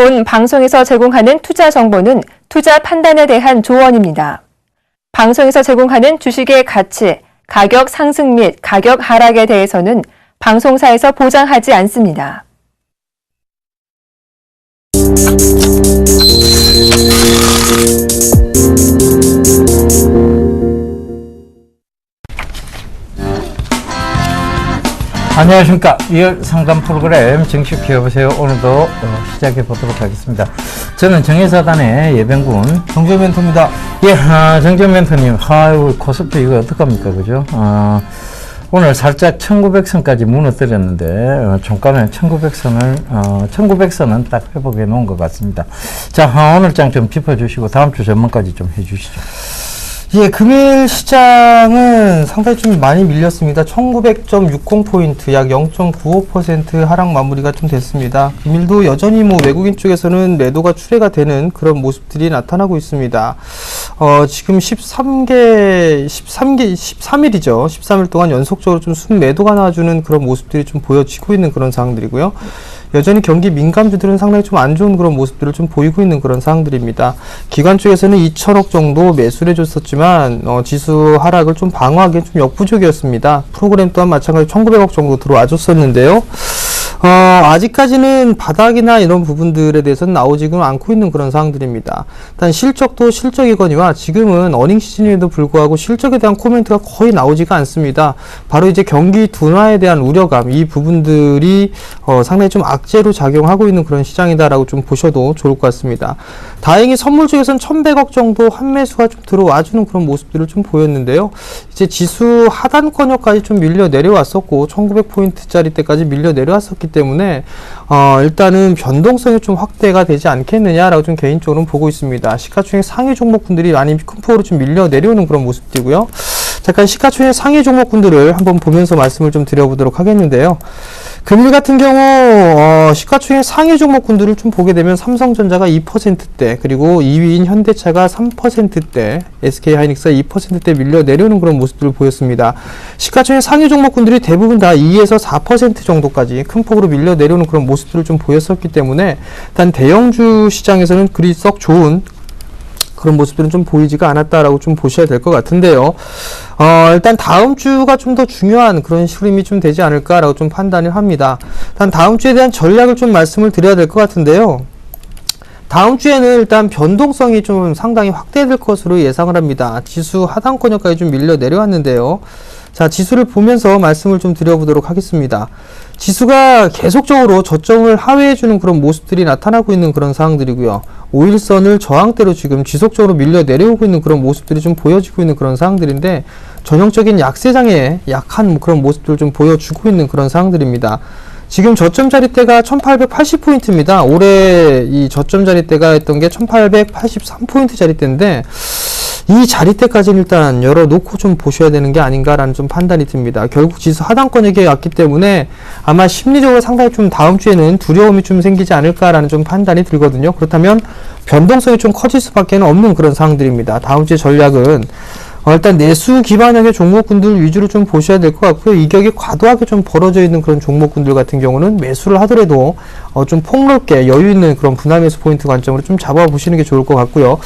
본 방송에서 제공하는 투자 정보는 투자 판단에 대한 조언입니다. 방송에서 제공하는 주식의 가치, 가격 상승 및 가격 하락에 대해서는 방송사에서 보장하지 않습니다. 안녕하십니까. 2월 상담 프로그램 정식 해보세요. 오늘도 시작해 보도록 하겠습니다. 저는 정예사단의 예병군 정재 멘토입니다. 예, 정재 멘토님, 코스피 이거 어떡합니까, 그죠? 오늘 살짝 1900선까지 무너뜨렸는데, 종가는 1900선은 딱 회복해 놓은 것 같습니다. 자, 오늘 장 좀 짚어주시고, 다음 주 전망까지 좀 해주시죠. 예, 금일 시장은 상당히 좀 많이 밀렸습니다. 1900.60포인트, 약 0.95% 하락 마무리가 좀 됐습니다. 금일도 여전히 외국인 쪽에서는 매도가 출회가 되는 그런 모습들이 나타나고 있습니다. 지금 13일이죠. 13일 동안 연속적으로 좀 순매도가 나와주는 그런 모습들이 좀 보여지고 있는 그런 상황들이고요. 여전히 경기 민감주들은 상당히 좀 안 좋은 그런 모습들을 좀 보이고 있는 그런 상황들입니다. 기관 쪽에서는 2천억 정도 매수를 해줬었지만 지수 하락을 좀 방어하기엔 좀 역부족이었습니다. 프로그램 또한 마찬가지로 1900억 정도 들어와 줬었는데요. 아직까지는 바닥이나 이런 부분들에 대해서는 나오지는 않고 있는 그런 상황들입니다. 일단 실적도 실적이거니와 지금은 어닝 시즌임에도 불구하고 실적에 대한 코멘트가 거의 나오지가 않습니다. 바로 이제 경기 둔화에 대한 우려감, 이 부분들이 상당히 좀 악재로 작용하고 있는 그런 시장이다라고 좀 보셔도 좋을 것 같습니다. 다행히 선물 쪽에서는 1100억 정도 환매수가 좀 들어와주는 그런 모습들을 좀 보였는데요. 이제 지수 하단권역까지 좀 밀려 내려왔었고 1900포인트짜리 때까지 밀려 내려왔었기 때문에 일단은 변동성이 좀 확대가 되지 않겠느냐라고 좀 개인적으로는 보고 있습니다. 시가총액 상위 종목군들이 많이 큰 폭으로 좀 밀려 내려오는 그런 모습이고요. 잠깐 시가총액 상위 종목군들을 한번 보면서 말씀을 좀 드려보도록 하겠는데요. 금일 같은 경우 시가총액 상위 종목군들을 좀 보게 되면 삼성전자가 2%대, 그리고 2위인 현대차가 3%대, SK하이닉스가 2%대 밀려 내려오는 그런 모습들을 보였습니다. 시가총액 상위 종목군들이 대부분 다 2에서 4% 정도까지 큰 폭으로 밀려 내려오는 그런 모습들을 좀 보였었기 때문에 일단 대형주 시장에서는 그리 썩 좋은 그런 모습들은 좀 보이지가 않았다라고 좀 보셔야 될 것 같은데요. 일단 다음 주가 좀 더 중요한 그런 흐름이 좀 되지 않을까라고 좀 판단을 합니다. 일단 다음 주에 대한 전략을 좀 말씀을 드려야 될 것 같은데요. 다음 주에는 일단 변동성이 좀 상당히 확대될 것으로 예상을 합니다. 지수 하단권역까지 좀 밀려 내려왔는데요. 자, 지수를 보면서 말씀을 좀 드려보도록 하겠습니다. 지수가 계속적으로 저점을 하회해주는 그런 모습들이 나타나고 있는 그런 상황들이고요. 5일선을 저항대로 지금 지속적으로 밀려 내려오고 있는 그런 모습들이 좀 보여지고 있는 그런 상황들인데, 전형적인 약세장의 약한 그런 모습들을 좀 보여주고 있는 그런 상황들입니다. 지금 저점 자리대가 1880포인트입니다. 올해 이 저점 자리대가 했던 게 1883포인트 자리대인데, 이 자리대까지는 일단 열어놓고 좀 보셔야 되는 게 아닌가라는 좀 판단이 듭니다. 결국 지수 하단권역에 왔기 때문에 아마 심리적으로 상당히 좀 다음 주에는 두려움이 좀 생기지 않을까라는 좀 판단이 들거든요. 그렇다면 변동성이 좀 커질 수밖에 없는 그런 상황들입니다. 다음 주의 전략은 일단 내수 기반형의 종목군들 위주로 좀 보셔야 될 것 같고요. 이격이 과도하게 좀 벌어져 있는 그런 종목군들 같은 경우는 매수를 하더라도 좀 폭넓게 여유 있는 그런 분할 매수 포인트 관점으로 좀 잡아보시는 게 좋을 것 같고요.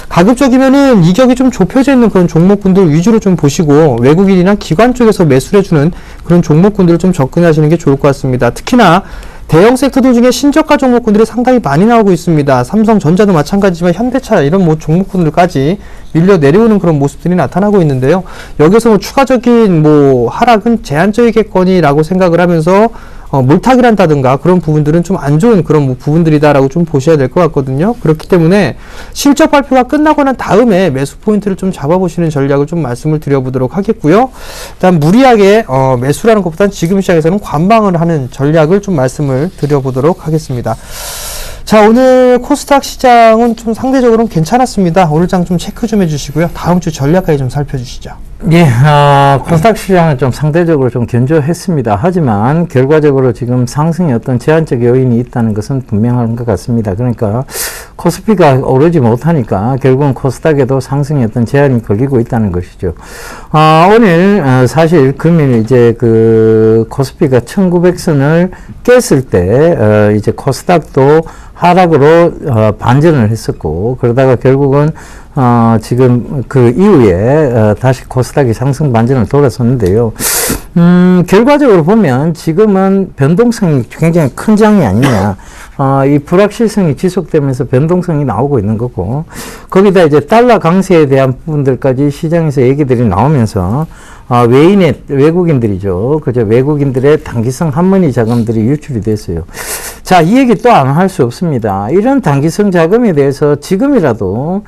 가급적이면은 이격이 좀 좁혀져 있는 그런 종목군들 위주로 좀 보시고, 외국인이나 기관 쪽에서 매수를 해주는 그런 종목군들을 좀 접근하시는 게 좋을 것 같습니다. 특히나 대형 섹터들 중에 신저가 종목군들이 상당히 많이 나오고 있습니다. 삼성전자도 마찬가지지만 현대차 이런 종목군들까지 밀려 내려오는 그런 모습들이 나타나고 있는데요. 여기서 추가적인 하락은 제한적이겠거니라고 생각을 하면서 물타기를 한다든가 그런 부분들은 좀 안 좋은 그런 부분들이다라고 좀 보셔야 될 것 같거든요. 그렇기 때문에 실적 발표가 끝나고 난 다음에 매수 포인트를 좀 잡아보시는 전략을 좀 말씀을 드려보도록 하겠고요. 일단 무리하게 매수라는 것보다는 지금 시장에서는 관망을 하는 전략을 좀 말씀을 드려보도록 하겠습니다. 자, 오늘 코스닥 시장은 좀 상대적으로 괜찮았습니다. 오늘 장 좀 체크 좀 해주시고요. 다음 주 전략까지 좀 살펴주시죠. 예, 코스닥 시장은 좀 상대적으로 좀 견조했습니다. 하지만 결과적으로 지금 상승의 어떤 제한적 요인이 있다는 것은 분명한 것 같습니다. 그러니까 코스피가 오르지 못하니까 결국은 코스닥에도 상승에 어떤 제한이 걸리고 있다는 것이죠. 오늘 사실 금일 이제 그 코스피가 1900선을 깼을 때 이제 코스닥도 하락으로 반전을 했었고, 그러다가 결국은 지금 그 이후에 다시 코스닥이 상승 반전을 돌아섰는데요. 결과적으로 보면 지금은 변동성이 굉장히 큰 장이 아니냐. 이 불확실성이 지속되면서 변동성이 나오고 있는 거고, 거기다 이제 달러 강세에 대한 부분들까지 시장에서 얘기들이 나오면서 외국인들이죠. 그죠. 외국인들의 단기성 한머니 자금들이 유출이 됐어요. 자, 이 얘기 또 안 할 수 없습니다. 이런 단기성 자금에 대해서 지금이라도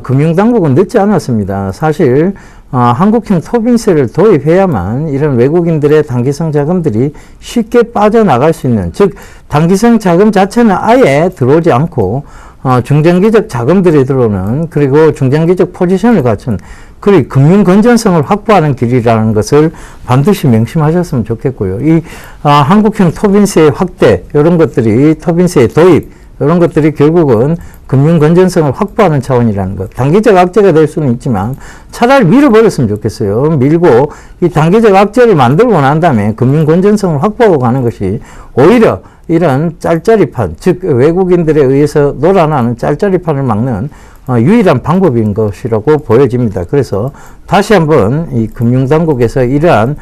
금융당국은 늦지 않았습니다. 사실 한국형 토빈세를 도입해야만 이런 외국인들의 단기성 자금들이 쉽게 빠져나갈 수 있는, 즉 단기성 자금 자체는 아예 들어오지 않고 중장기적 자금들이 들어오는, 그리고 중장기적 포지션을 갖춘, 그리고 금융 건전성을 확보하는 길이라는 것을 반드시 명심하셨으면 좋겠고요. 이 한국형 토빈세 확대, 이런 것들이, 토빈세 도입, 이런 것들이 결국은 금융 건전성을 확보하는 차원이라는 것. 단기적 악재가 될 수는 있지만 차라리 밀어버렸으면 좋겠어요. 밀고 이 단기적 악재를 만들고 난 다음에 금융 건전성을 확보하고 가는 것이 오히려 이런 짤짤이판, 즉 외국인들에 의해서 놀아나는 짤짤이판을 막는 유일한 방법인 것이라고 보여집니다. 그래서 다시 한번 이 금융당국에서 이러한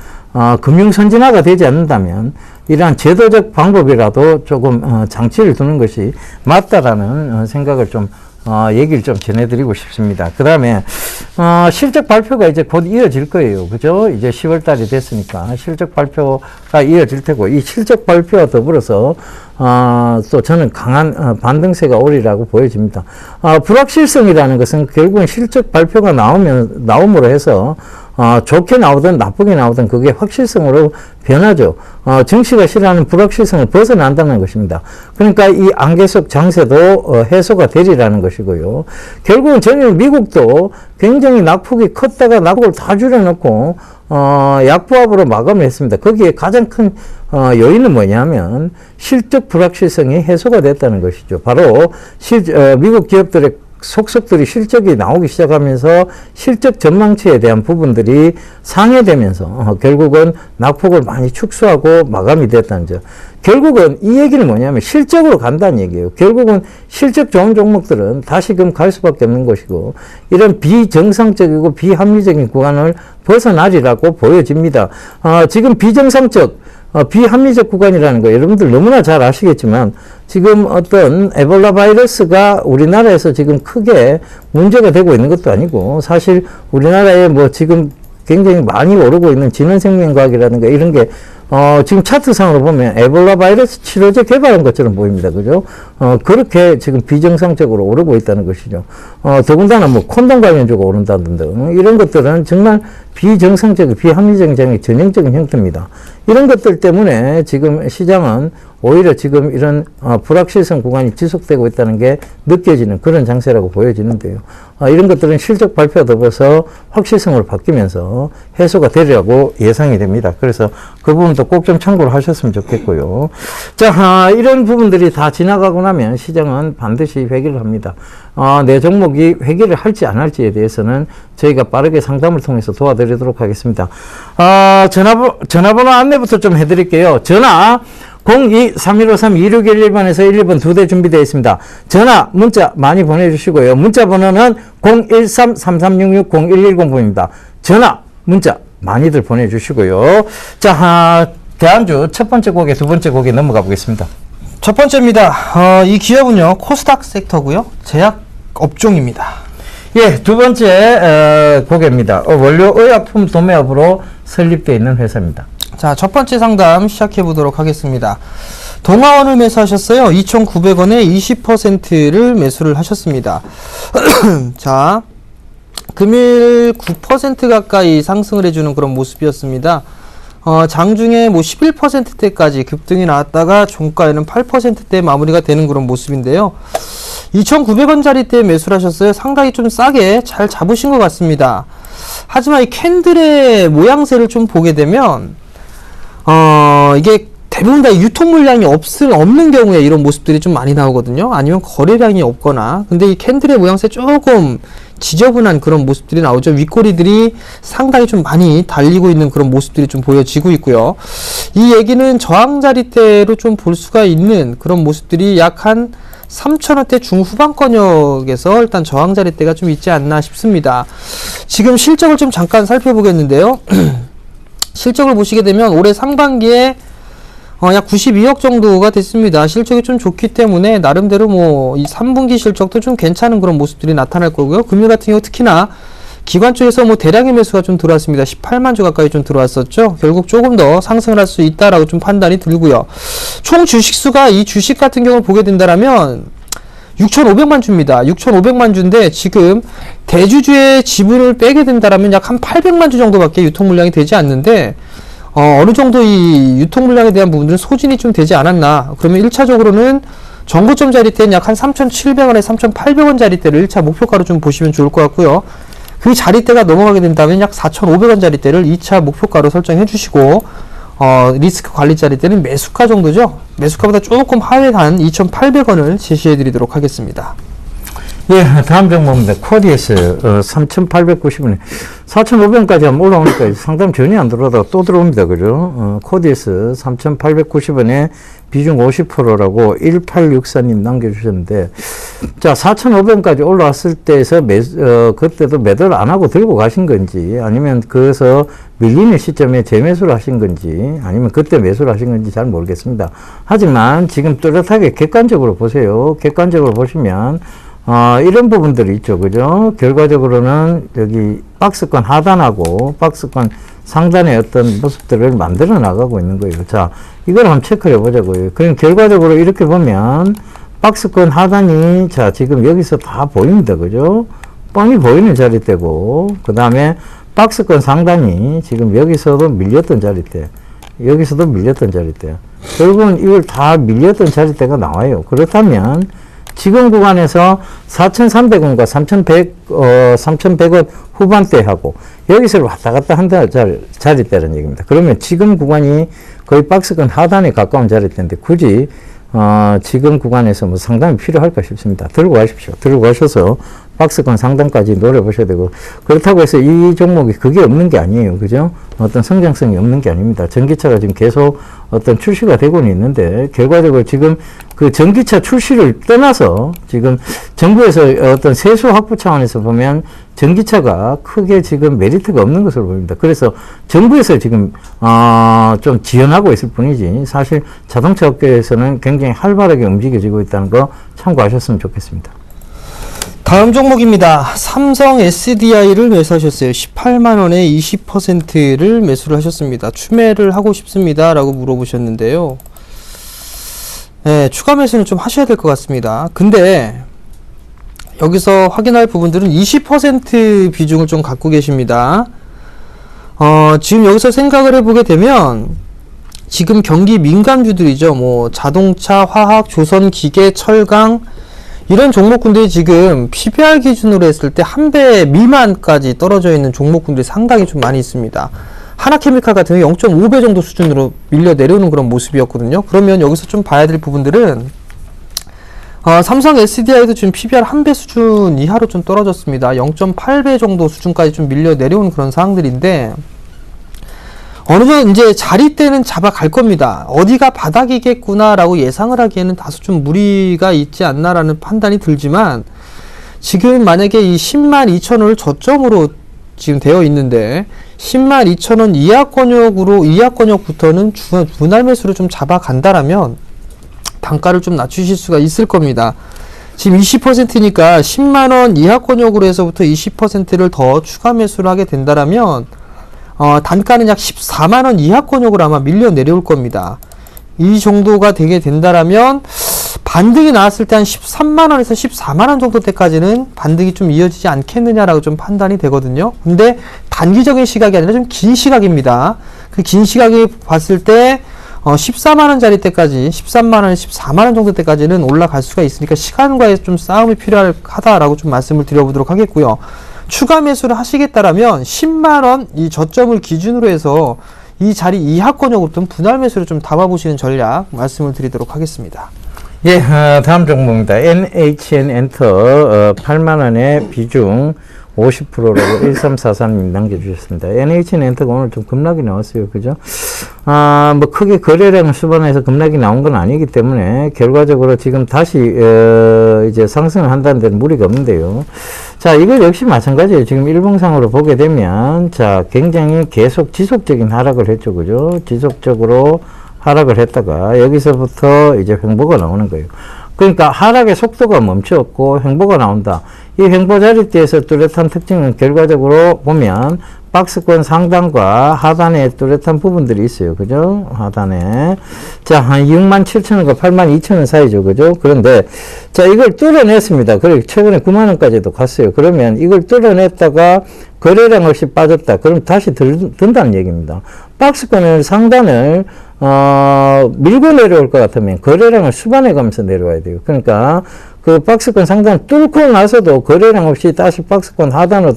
금융선진화가 되지 않는다면 이러한 제도적 방법이라도 조금 장치를 두는 것이 맞다라는 생각을 좀 얘기를 좀 전해드리고 싶습니다. 그 다음에 실적 발표가 이제 곧 이어질 거예요. 그죠? 이제 10월 달이 됐으니까 실적 발표가 이어질 테고, 이 실적 발표와 더불어서 또 저는 강한 반등세가 오리라고 보여집니다. 불확실성이라는 것은 결국은 실적 발표가 나옴으로 해서 좋게 나오든 나쁘게 나오든 그게 확실성으로 변하죠. 증시가 싫어하는 불확실성을 벗어난다는 것입니다. 그러니까 이 안개 속 장세도 해소가 되리라는 것이고요. 결국은 저는 미국도 굉장히 낙폭이 컸다가 낙폭을 다 줄여놓고 약보합으로 마감을 했습니다. 거기에 가장 큰 요인은 뭐냐면 실적 불확실성이 해소가 됐다는 것이죠. 바로 미국 기업들의 속속들이 실적이 나오기 시작하면서 실적 전망치에 대한 부분들이 상회되면서 결국은 낙폭을 많이 축소하고 마감이 됐다는 점. 결국은 이 얘기는 뭐냐면 실적으로 간다는 얘기예요. 결국은 실적 좋은 종목들은 다시금 갈 수밖에 없는 것이고, 이런 비정상적이고 비합리적인 구간을 벗어나리라고 보여집니다. 지금 비합리적 구간이라는 거 여러분들 너무나 잘 아시겠지만, 지금 어떤 에볼라 바이러스가 우리나라에서 지금 크게 문제가 되고 있는 것도 아니고, 사실 우리나라에 뭐 지금 굉장히 많이 오르고 있는 진원생명과학이라든가 이런 게 지금 차트상으로 보면 에볼라 바이러스 치료제 개발한 것처럼 보입니다. 그죠? 그렇게 지금 비정상적으로 오르고 있다는 것이죠. 더군다나 뭐 콘돔 관련주가 오른다든가 이런 것들은 정말 비정상적인, 비합리적인 장의 전형적인 형태입니다. 이런 것들 때문에 지금 시장은 오히려 지금 이런 불확실성 구간이 지속되고 있다는 게 느껴지는 그런 장세라고 보여지는데요. 이런 것들은 실적 발표와 더불어서 확실성으로 바뀌면서 해소가 되리라고 예상이 됩니다. 그래서 그 부분도 꼭 좀 참고를 하셨으면 좋겠고요. 자, 이런 부분들이 다 지나가고 나면 시장은 반드시 회귀를 합니다. 내 종목이 회귀를 할지 안 할지에 대해서는 저희가 빠르게 상담을 통해서 도와드리도록 하겠습니다. 전화번호 안내부터 좀 해드릴게요. 전화 02-3153-2611번에서 1번 2대 준비되어 있습니다. 전화, 문자 많이 보내주시고요. 문자 번호는 013-3366-0110번입니다. 전화, 문자 많이들 보내주시고요. 자, 대안주 첫 번째 곡에 두 번째 곡에 넘어가 보겠습니다. 첫 번째입니다. 이 기업은요, 코스닥 섹터고요, 제약 업종입니다. 예, 두 번째 곡입니다. 원료 의약품 도매업으로 설립되어 있는 회사입니다. 자, 첫 번째 상담 시작해 보도록 하겠습니다. 동아원을 매수하셨어요. 2,900원에 20%를 매수를 하셨습니다. 자, 금일 9% 가까이 상승을 해주는 그런 모습이었습니다. 장중에 뭐 11%대까지 급등이 나왔다가 종가에는 8%대 마무리가 되는 그런 모습인데요. 2,900원짜리 때 매수를 하셨어요. 상당히 좀 싸게 잘 잡으신 것 같습니다. 하지만 이 캔들의 모양새를 좀 보게 되면 이게 대부분 다 유통 물량이 없는 경우에 이런 모습들이 좀 많이 나오거든요. 아니면 거래량이 없거나. 근데 이 캔들의 모양새 조금 지저분한 그런 모습들이 나오죠. 윗꼬리들이 상당히 좀 많이 달리고 있는 그런 모습들이 좀 보여지고 있고요. 이 얘기는 저항자리대로 좀 볼 수가 있는 그런 모습들이 약 한 3,000원대 중후반권역에서 일단 저항자리대가 좀 있지 않나 싶습니다. 지금 실적을 좀 잠깐 살펴보겠는데요. 실적을 보시게 되면 올해 상반기에 약 92억 정도가 됐습니다. 실적이 좀 좋기 때문에 나름대로 뭐 이 3분기 실적도 좀 괜찮은 그런 모습들이 나타날 거고요. 금일 같은 경우 특히나 기관 쪽에서 뭐 대량의 매수가 좀 들어왔습니다. 18만 주 가까이 좀 들어왔었죠. 결국 조금 더 상승을 할 수 있다라고 좀 판단이 들고요. 총 주식수가 이 주식 같은 경우를 보게 된다라면 6,500만 주입니다. 6,500만 주인데 지금 대주주의 지분을 빼게 된다라면 약 한 800만 주 정도밖에 유통 물량이 되지 않는데 어느 정도 이 유통 물량에 대한 부분들은 소진이 좀 되지 않았나. 그러면 1차적으로는 정고점 자리대는 약 한 3,700원에 3,800원 자리대를 1차 목표가로 좀 보시면 좋을 것 같고요. 그 자리대가 넘어가게 된다면 약 4,500원 자리대를 2차 목표가로 설정해 주시고 리스크 관리 자리대는 매수가 정도죠. 매수가보다 조금 하회 단 2,800원을 제시해 드리도록 하겠습니다. 예, 다음 종목입니다. 코디에스 3,890원에 4,500원까지 한번 올라오니까 상담 전혀 안 들어오다가 또 들어옵니다. 그죠? 코디에스 3,890원에 비중 50%라고 1864님 남겨주셨는데, 자, 4,500원까지 올라왔을 때에서 그때도 매도를 안 하고 들고 가신 건지, 아니면 그래서 밀리는 시점에 재매수를 하신 건지, 아니면 그때 매수를 하신 건지 잘 모르겠습니다. 하지만 지금 뚜렷하게 객관적으로 보세요. 객관적으로 보시면 이런 부분들이 있죠. 그죠? 결과적으로는 여기 박스권 하단하고 박스권 상단의 어떤 모습들을 만들어 나가고 있는 거예요. 자, 이걸 한번 체크해 보자고요. 그럼 결과적으로 이렇게 보면 박스권 하단이 자, 지금 여기서 다 보입니다. 그죠? 뻥이 보이는 자리대고, 그 다음에 박스권 상단이 지금 여기서도 밀렸던 자리대, 여기서도 밀렸던 자리대. 결국은 이걸 다 밀렸던 자리대가 나와요. 그렇다면 지금 구간에서 4,300원과 3,100원 후반대하고 여기서 왔다 갔다 한다 자리대라는 얘기입니다. 그러면 지금 구간이 거의 박스권 하단에 가까운 자리대인데 굳이 지금 구간에서 뭐 상담이 필요할까 싶습니다. 들고 가십시오. 들고 가셔서 박스권 상단까지 노려보셔야 되고, 그렇다고 해서 이 종목이 그게 없는 게 아니에요. 그죠? 어떤 성장성이 없는 게 아닙니다. 전기차가 지금 계속 어떤 출시가 되고는 있는데, 결과적으로 지금 그 전기차 출시를 떠나서 지금 정부에서 어떤 세수 확보 차원에서 보면 전기차가 크게 지금 메리트가 없는 것으로 보입니다. 그래서 정부에서 지금 좀 지원하고 있을 뿐이지, 사실 자동차 업계에서는 굉장히 활발하게 움직여지고 있다는 거 참고하셨으면 좋겠습니다. 다음 종목입니다. 삼성 SDI를 매수하셨어요. 18만원에 20%를 매수를 하셨습니다. 추매를 하고 싶습니다 라고 물어보셨는데요. 네, 추가 매수는 좀 하셔야 될 것 같습니다. 근데 여기서 확인할 부분들은 20% 비중을 좀 갖고 계십니다. 지금 여기서 생각을 해보게 되면 지금 경기 민감주들이죠. 뭐 자동차, 화학, 조선, 기계, 철강 이런 종목군들이 지금 PBR 기준으로 했을 때 한 배 미만까지 떨어져 있는 종목군들이 상당히 좀 많이 있습니다. 하나케미칼 같은 경우 0.5배 정도 수준으로 밀려 내려오는 그런 모습이었거든요. 그러면 여기서 좀 봐야 될 부분들은 삼성 SDI도 지금 PBR 한 배 수준 이하로 좀 떨어졌습니다. 0.8배 정도 수준까지 좀 밀려 내려오는 그런 상황들인데, 어느 정도 이제 자리대는 잡아갈 겁니다. 어디가 바닥이겠구나라고 예상을 하기에는 다소 좀 무리가 있지 않나라는 판단이 들지만, 지금 만약에 이 102,000원을 저점으로 지금 되어 있는데 102,000원 이하권역부터는 분할 매수를 좀 잡아간다라면 단가를 좀 낮추실 수가 있을 겁니다. 지금 20%니까 10만원 이하권역으로 해서부터 20%를 더 추가 매수를 하게 된다라면 단가는 약 14만원 이하권역으로 아마 밀려 내려올 겁니다. 이 정도가 되게 된다라면 반등이 나왔을 때 한 13만원에서 14만원 정도 때까지는 반등이 좀 이어지지 않겠느냐라고 좀 판단이 되거든요. 근데 단기적인 시각이 아니라 좀 긴 시각입니다. 그 긴 시각에 봤을 때 14만원짜리 때까지 13만원, 14만원 정도 때까지는 올라갈 수가 있으니까 시간과의 좀 싸움이 필요하다라고 좀 말씀을 드려보도록 하겠고요. 추가 매수를 하시겠다라면 10만원 이 저점을 기준으로 해서 이 자리 이하권역으로부터 분할 매수를 좀 담아보시는 전략 말씀을 드리도록 하겠습니다. 예, 다음 종목입니다. NHN 엔터 8만 원의 비중 50%라고 1343님 남겨주셨습니다. NHN 엔터가 오늘 좀 급락이 나왔어요. 그죠? 뭐 크게 거래량 수반에서 급락이 나온 건 아니기 때문에 결과적으로 지금 다시 이제 상승을 한다는 데는 무리가 없는데요. 자, 이거 역시 마찬가지예요. 지금 일봉상으로 보게 되면 자, 굉장히 계속 지속적인 하락을 했죠. 그죠? 지속적으로 하락을 했다가 여기서부터 이제 횡보가 나오는 거예요. 그러니까 하락의 속도가 멈추었고 횡보가 나온다. 이 횡보 자리대에서 뚜렷한 특징은 결과적으로 보면 박스권 상단과 하단에 뚜렷한 부분들이 있어요. 그죠? 하단에. 자, 한 67,000원과 82,000원 사이죠. 그죠? 그런데, 자, 이걸 뚫어냈습니다. 그리고 최근에 9만원까지도 갔어요. 그러면 이걸 뚫어냈다가 거래량 없이 빠졌다. 그럼 다시 든다는 얘기입니다. 박스권을 상단을 밀고 내려올 것 같으면 거래량을 수반해 가면서 내려와야 돼요. 그러니까 그 박스권 상단 뚫고 나서도 거래량 없이 다시 박스권 하단으로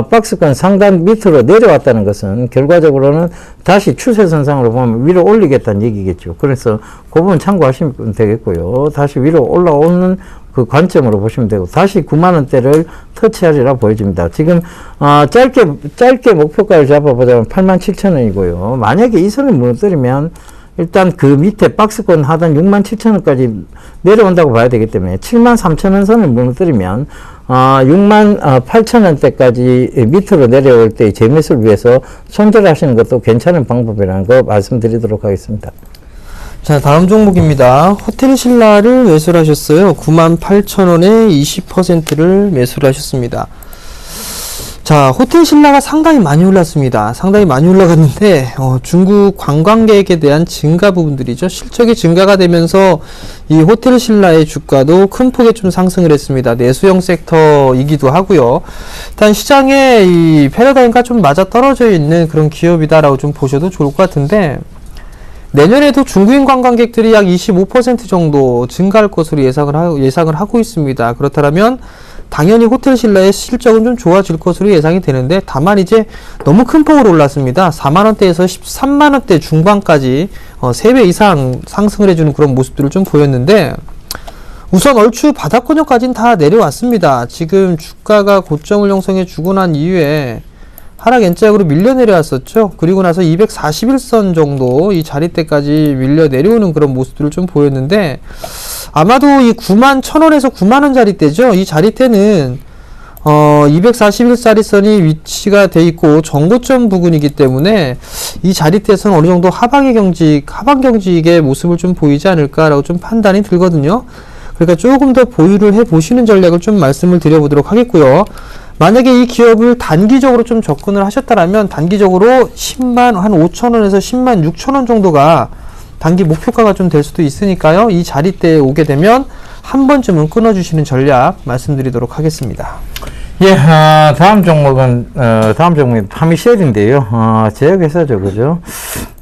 박스권 상단 밑으로 내려왔다는 것은 결과적으로는 다시 추세선상으로 보면 위로 올리겠다는 얘기겠죠. 그래서 그 부분 참고하시면 되겠고요. 다시 위로 올라오는 그 관점으로 보시면 되고 다시 9만원대를 터치하리라 보여집니다. 지금 짧게 목표가를 잡아보자면 87,000원이고요. 만약에 이 선을 무너뜨리면 일단 그 밑에 박스권 하단 67,000원까지 내려온다고 봐야 되기 때문에 73,000원 선을 무너뜨리면 68,000원대까지 밑으로 내려올 때 재매수를 위해서 손절하시는 것도 괜찮은 방법이라는 거 말씀드리도록 하겠습니다. 자, 다음 종목입니다. 호텔 신라를 매수를 하셨어요. 98,000원에 20%를 매수를 하셨습니다. 자, 호텔 신라가 상당히 많이 올랐습니다. 상당히 많이 올라갔는데 중국 관광객에 대한 증가 부분들이죠. 실적이 증가가 되면서 이 호텔 신라의 주가도 큰 폭의 좀 상승을 했습니다. 내수형 섹터이기도 하고요. 일단 시장에 이 패러다임과 좀 맞아 떨어져 있는 그런 기업이다라고 좀 보셔도 좋을 것 같은데 내년에도 중국인 관광객들이 약 25% 정도 증가할 것으로 예상을 하고 있습니다. 그렇다면 당연히 호텔 신라의 실적은 좀 좋아질 것으로 예상이 되는데 다만 이제 너무 큰 폭으로 올랐습니다. 4만원대에서 13만원대 중반까지 3배 이상 상승을 해주는 그런 모습들을 좀 보였는데 우선 얼추 바닥권역까지는 다 내려왔습니다. 지금 주가가 고점을 형성해 주고 난 이후에 하락 N자역으로 밀려 내려왔었죠. 그리고 나서 241선 정도 이 자리대까지 밀려 내려오는 그런 모습들을 좀 보였는데 아마도 이 91,000원에서 9만원 자리대죠. 이 자리대는 241짜리선이 위치가 돼 있고 정고점 부근이기 때문에 이 자리대에서는 어느 정도 하방 경직의 모습을 좀 보이지 않을까라고 좀 판단이 들거든요. 그러니까 조금 더 보유를 해 보시는 전략을 좀 말씀을 드려보도록 하겠고요. 만약에 이 기업을 단기적으로 좀 접근을 하셨다라면 단기적으로 10만 한 5,000원에서 10만 6,000원 정도가 단기 목표가가 좀 될 수도 있으니까요. 이 자리대에 오게 되면 한 번쯤은 끊어주시는 전략 말씀드리도록 하겠습니다. 예, 다음 종목은 파미쉘인데요. 제약회사죠, 그죠?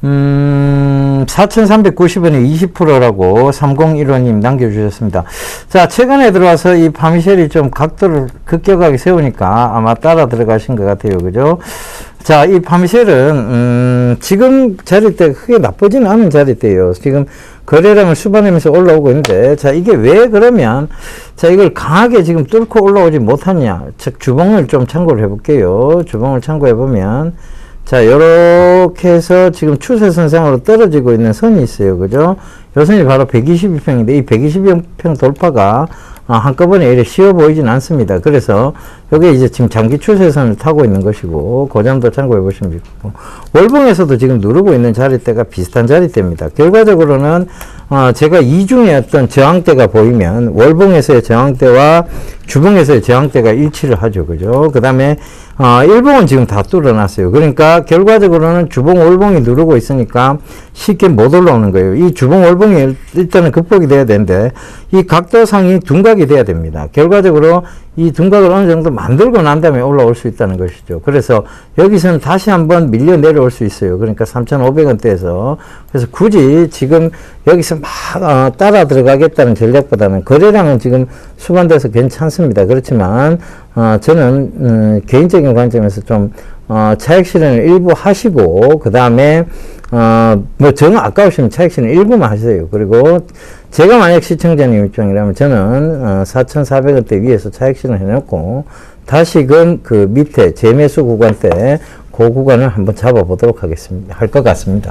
4,390원에 20%라고 3015님 남겨주셨습니다. 자, 최근에 들어와서 이 파미쉘이 좀 각도를 급격하게 세우니까 아마 따라 들어가신 것 같아요, 그죠? 자, 이 파미쉘은, 지금 자리대 크게 나쁘지는 않은 자리대예요. 지금 거래량을 수반하면서 올라오고 있는데, 자, 이게 왜 그러면, 자, 이걸 강하게 지금 뚫고 올라오지 못하냐. 즉, 주봉을 좀 참고를 해볼게요. 주봉을 참고해보면, 자, 요렇게 해서 지금 추세선상으로 떨어지고 있는 선이 있어요. 그죠? 요 선이 바로 122평인데, 이 122평 돌파가 한꺼번에 이렇게 쉬워 보이진 않습니다. 그래서 여기 이제 지금 장기 추세선을 타고 있는 것이고, 그 점도 참고해 보시면 좋고, 월봉에서도 지금 누르고 있는 자리대가 비슷한 자리대입니다. 결과적으로는 제가 이 중에 어떤 저항대가 보이면 월봉에서의 저항대와 주봉에서의 저항대가 일치를 하죠. 그죠? 그 다음에 일봉은 지금 다 뚫어놨어요. 그러니까 결과적으로는 주봉 월봉이 누르고 있으니까 쉽게 못 올라오는 거예요. 이 주봉 월봉이 일단은 극복이 돼야 되는데 이 각도상이 둔각이 돼야 됩니다. 결과적으로 이 둔각을 어느 정도 만들고 난 다음에 올라올 수 있다는 것이죠. 그래서 여기서는 다시 한번 밀려 내려올 수 있어요. 그러니까 3,500원대에서. 그래서 굳이 지금 여기서 막 따라 들어가겠다는 전략보다는 거래량은 지금 수반돼서 괜찮습니다. 있습니다. 그렇지만 저는 개인적인 관점에서 좀 차익 실현을 일부 하시고 그 다음에 뭐 정 아까우시면 차익 실현 일부만 하세요. 그리고 제가 만약 시청자님 입장이라면 저는 4,400원대 위에서 차익 실현 해놓고 다시금 그 밑에 재매수 구간 때 그 구간을 한번 잡아보도록 하겠습니다. 할 것 같습니다.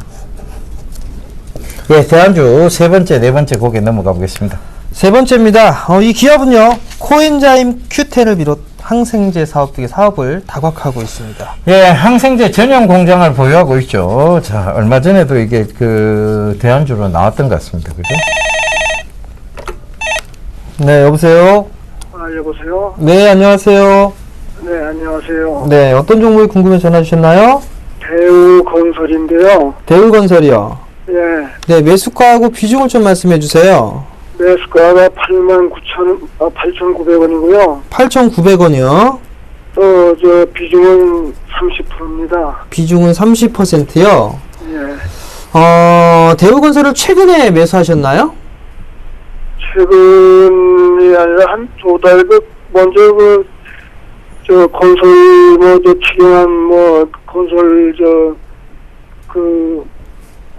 예, 대안주 세 번째, 네 번째 곡에 넘어가 보겠습니다. 세 번째입니다. 이 기업은요, 코엔자임 Q10을 비롯 항생제 사업 등의 사업을 다각화하고 있습니다. 예, 항생제 전용 공장을 보유하고 있죠. 자, 얼마 전에도 이게 그 대안주로 나왔던 것 같습니다. 그죠? 네, 여보세요? 여보세요? 네, 안녕하세요. 네, 안녕하세요. 네, 어떤 종목이 궁금해 전화 주셨나요? 대우건설인데요. 대우건설이요. 예, 네, 매수가하고 비중을 좀 말씀해 주세요. 매수가가 8,900원이고요. 8,900원이요. 저 비중은 30%입니다. 비중은 30%요. 예, 대우건설을 최근에 매수하셨나요? 최근이 아니라 한 두 달 먼저 저 건설 저 치경한 건설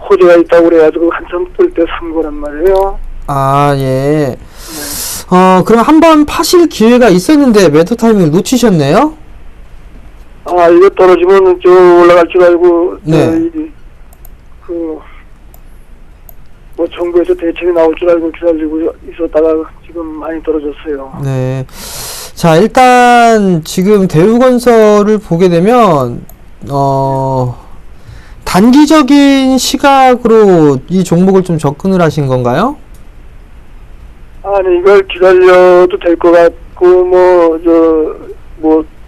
호재가 있다고 그래가지고 한참 뜰 때 산 거란 말이에요. 아, 예. 그럼 한번 파실 기회가 있었는데 매도 타이밍을 놓치셨네요? 이거 떨어지면 올라갈 줄 알고 네. 정부에서 대책이 나올 줄 알고 기다리고 있었다가 지금 많이 떨어졌어요. 네. 자, 일단 지금 대우건설을 보게 되면 단기적인 시각으로 이 종목을 좀 접근을 하신 건가요? 아니, 이걸 기다려도 될 것 같고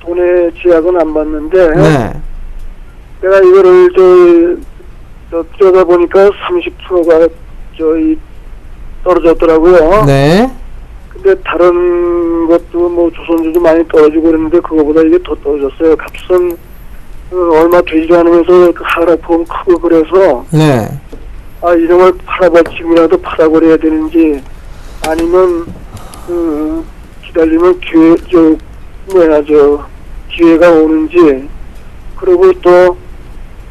돈의 제약은 안 받는데 네. 내가 이거를 들여다 보니까 30%가 떨어졌더라고요. 네. 근데 다른 것도 조선주도 많이 떨어지고 그랬는데 그거보다 이게 더 떨어졌어요. 값은 얼마 되지도 않으면서 그 하락폭은 크고 그래서 네. 이런 걸 지금이라도 팔아버려야 되는지 아니면 기다리면 기회가 오는지. 그리고 또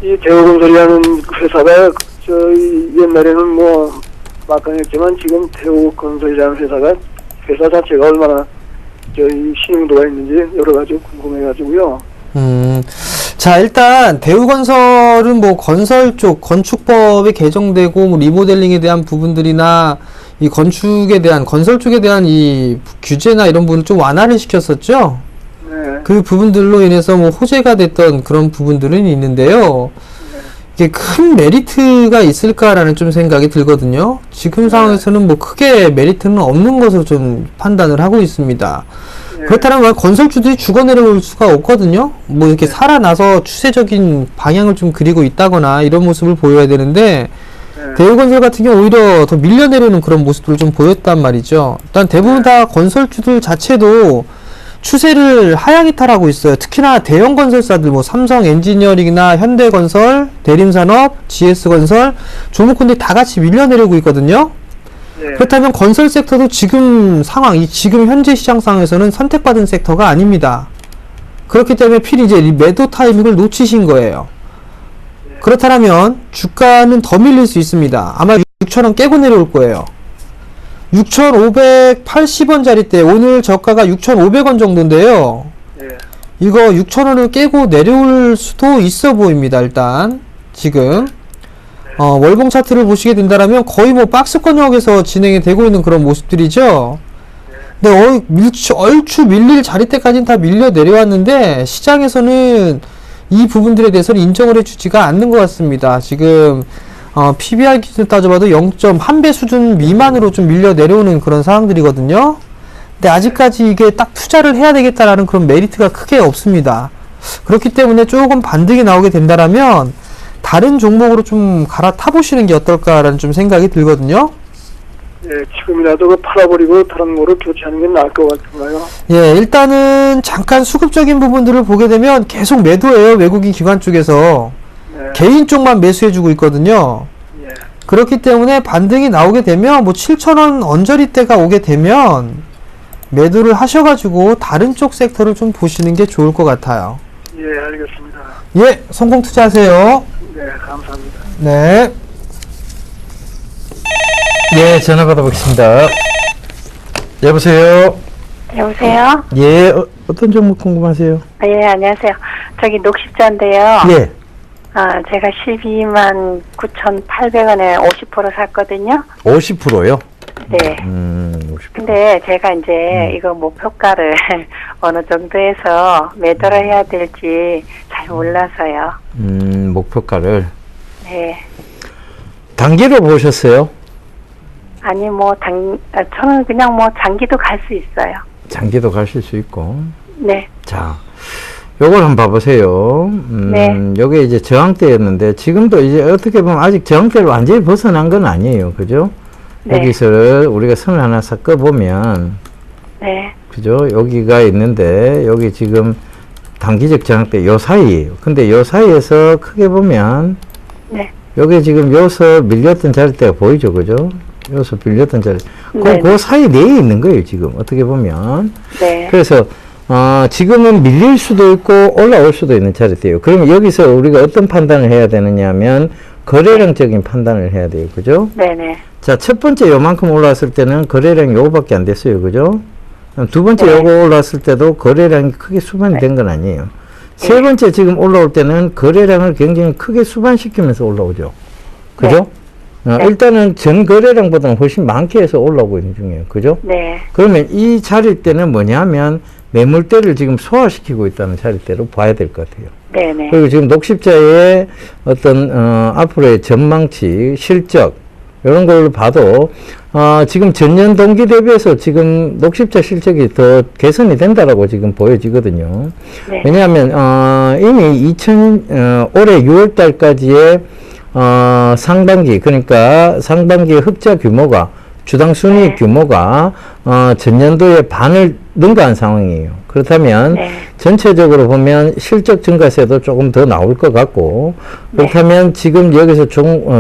이 대우건설이라는 회사가 옛날에는 막강했지만 지금 대우건설이라는 회사 자체가 얼마나 신용도가 있는지 여러 가지 궁금해가지고요. 자, 일단 대우건설은 건설 쪽 건축법이 개정되고 리모델링에 대한 부분들이나 이 건축에 대한 건설 쪽에 대한 이 규제나 이런 부분을 좀 완화를 시켰었죠. 네. 그 부분들로 인해서 호재가 됐던 그런 부분들은 있는데요. 이게 큰 메리트가 있을까라는 좀 생각이 들거든요. 지금 상황에서는 크게 메리트는 없는 것으로 좀 판단을 하고 있습니다. 그렇다면 건설주들이 죽어 내려올 수가 없거든요. 이렇게 살아나서 추세적인 방향을 좀 그리고 있다거나 이런 모습을 보여야 되는데 대우건설 같은 경우 오히려 더 밀려 내려오는 그런 모습들을 좀 보였단 말이죠. 일단 대부분 다 건설주들 자체도 추세를 하향 이탈하고 있어요. 특히나 대형 건설사들 삼성 엔지니어링이나 현대건설, 대림산업, GS건설, 조목건들 다 같이 밀려 내려오고 있거든요. 네. 그렇다면 건설 섹터도 지금 상황, 지금 현재 시장 상황에서는 선택받은 섹터가 아닙니다. 그렇기 때문에 필히 이제 매도 타이밍을 놓치신 거예요. 그렇다면 주가는 더 밀릴 수 있습니다. 아마 6,000원 깨고 내려올 거예요. 6,580원짜리 때 오늘 저가가 6,500원 정도인데요. 이거 6,000원을 깨고 내려올 수도 있어 보입니다. 일단 지금 월봉 차트를 보시게 된다면 거의 박스권역에서 진행이 되고 있는 그런 모습들이죠. 근데 얼추 밀릴 자리대까지는 다 밀려 내려왔는데 시장에서는 이 부분들에 대해서는 인정을 해주지가 않는 것 같습니다. 지금 PBR 기준으로 따져봐도 0.1배 수준 미만으로 좀 밀려 내려오는 그런 상황들이거든요. 근데 아직까지 이게 딱 투자를 해야 되겠다라는 그런 메리트가 크게 없습니다. 그렇기 때문에 조금 반등이 나오게 된다라면 다른 종목으로 좀 갈아타 보시는 게 어떨까라는 좀 생각이 들거든요. 지금이라도 팔아버리고 다른 거로 교체하는 게 나을 것 같은가요? 일단은 잠깐 수급적인 부분들을 보게 되면 계속 매도해요. 외국인 기관 쪽에서. 개인 쪽만 매수해주고 있거든요. 그렇기 때문에 반등이 나오게 되면 7,000원 언저리대가 오게 되면 매도를 하셔가지고 다른 쪽 섹터를 좀 보시는 게 좋을 것 같아요. 예, 알겠습니다. 예, 성공 투자하세요. 네, 감사합니다. 네. 예, 전화 받아보겠습니다. 여보세요? 여보세요? 예, 어떤 종목 궁금하세요? 예, 안녕하세요. 저기 녹십자인데요. 예. 제가 12만 9,800원에 50% 샀거든요. 50%요? 네. 50%. 근데 제가 이제 이거 목표가를 어느 정도에서 매도를 해야 될지 잘 몰라서요. 목표가를. 네. 단기로 보셨어요? 아니, 저는 그냥 장기도 갈 수 있어요. 장기도 가실 수 있고. 네. 자, 요걸 한번 봐보세요. 네. 요게 이제 저항대였는데, 지금도 이제 어떻게 보면 아직 저항대를 완전히 벗어난 건 아니에요. 그죠? 네. 여기서 우리가 선을 하나 섞어보면, 네. 그죠? 여기가 있는데, 여기 지금 단기적 저항대 요 사이에요. 근데 요 사이에서 크게 보면, 네. 여기 지금 요서 밀렸던 자리대가 보이죠. 그죠? 요서 밀렸던 자리. 네. 그 사이 내에 있는 거예요. 지금. 어떻게 보면. 네. 그래서 지금은 밀릴 수도 있고 올라올 수도 있는 자리대요. 그러면 여기서 우리가 어떤 판단을 해야 되느냐 하면 거래량적인 판단을 해야 돼요. 그죠? 네네. 자, 첫 번째 요만큼 올라왔을 때는 거래량이 요거밖에 안 됐어요. 그죠? 두 번째 네. 요거 올라왔을 때도 거래량이 크게 수반이 된 건 아니에요. 세 번째 지금 올라올 때는 거래량을 굉장히 크게 수반시키면서 올라오죠. 그죠? 일단은 전 거래량보다는 훨씬 많게 해서 올라오고 있는 중이에요. 그죠? 네. 그러면 이 자리대는 뭐냐면 매물대를 지금 소화시키고 있다는 자리대로 봐야 될 것 같아요. 네네. 그리고 지금 녹십자의 어떤 앞으로의 전망치, 실적 이런 걸로 봐도 지금 전년 동기 대비해서 지금 녹십자 실적이 더 개선이 된다라고 지금 보여지거든요. 네. 왜냐하면 이미 올해 6월 달까지의 상반기, 그러니까 상반기의 흑자 규모가, 주당 순이익 규모가 전년도의 반을 능가한 상황이에요. 그렇다면 네. 전체적으로 보면 실적 증가세도 조금 더 나올 것 같고, 그렇다면 지금 여기서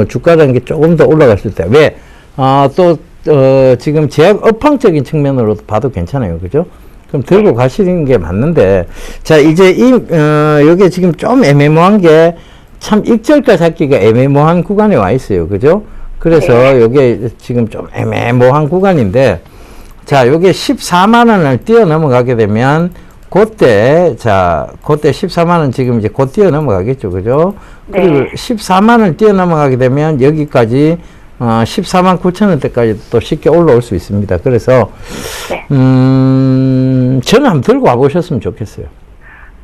주가라는 게 조금 더 올라갈 수 있다. 왜? 지금 제약 업황적인 측면으로도 봐도 괜찮아요. 그죠? 그럼 들고 가시는 게 맞는데, 자, 이제 요게 지금 좀 애매모호한 게, 참 익절가 잡기가 애매모호한 구간에 와 있어요. 그죠? 그래서 네. 요게 지금 좀 애매모호한 구간인데, 자, 요게 14만원을 뛰어 넘어가게 되면, 그때 14만원 지금 이제 곧 뛰어 넘어가겠죠. 그죠? 네. 그리고 14만원을 뛰어 넘어가게 되면 여기까지 14만 9천원대까지 또 쉽게 올라올 수 있습니다. 그래서, 네. 저는 한번 들고 와보셨으면 좋겠어요.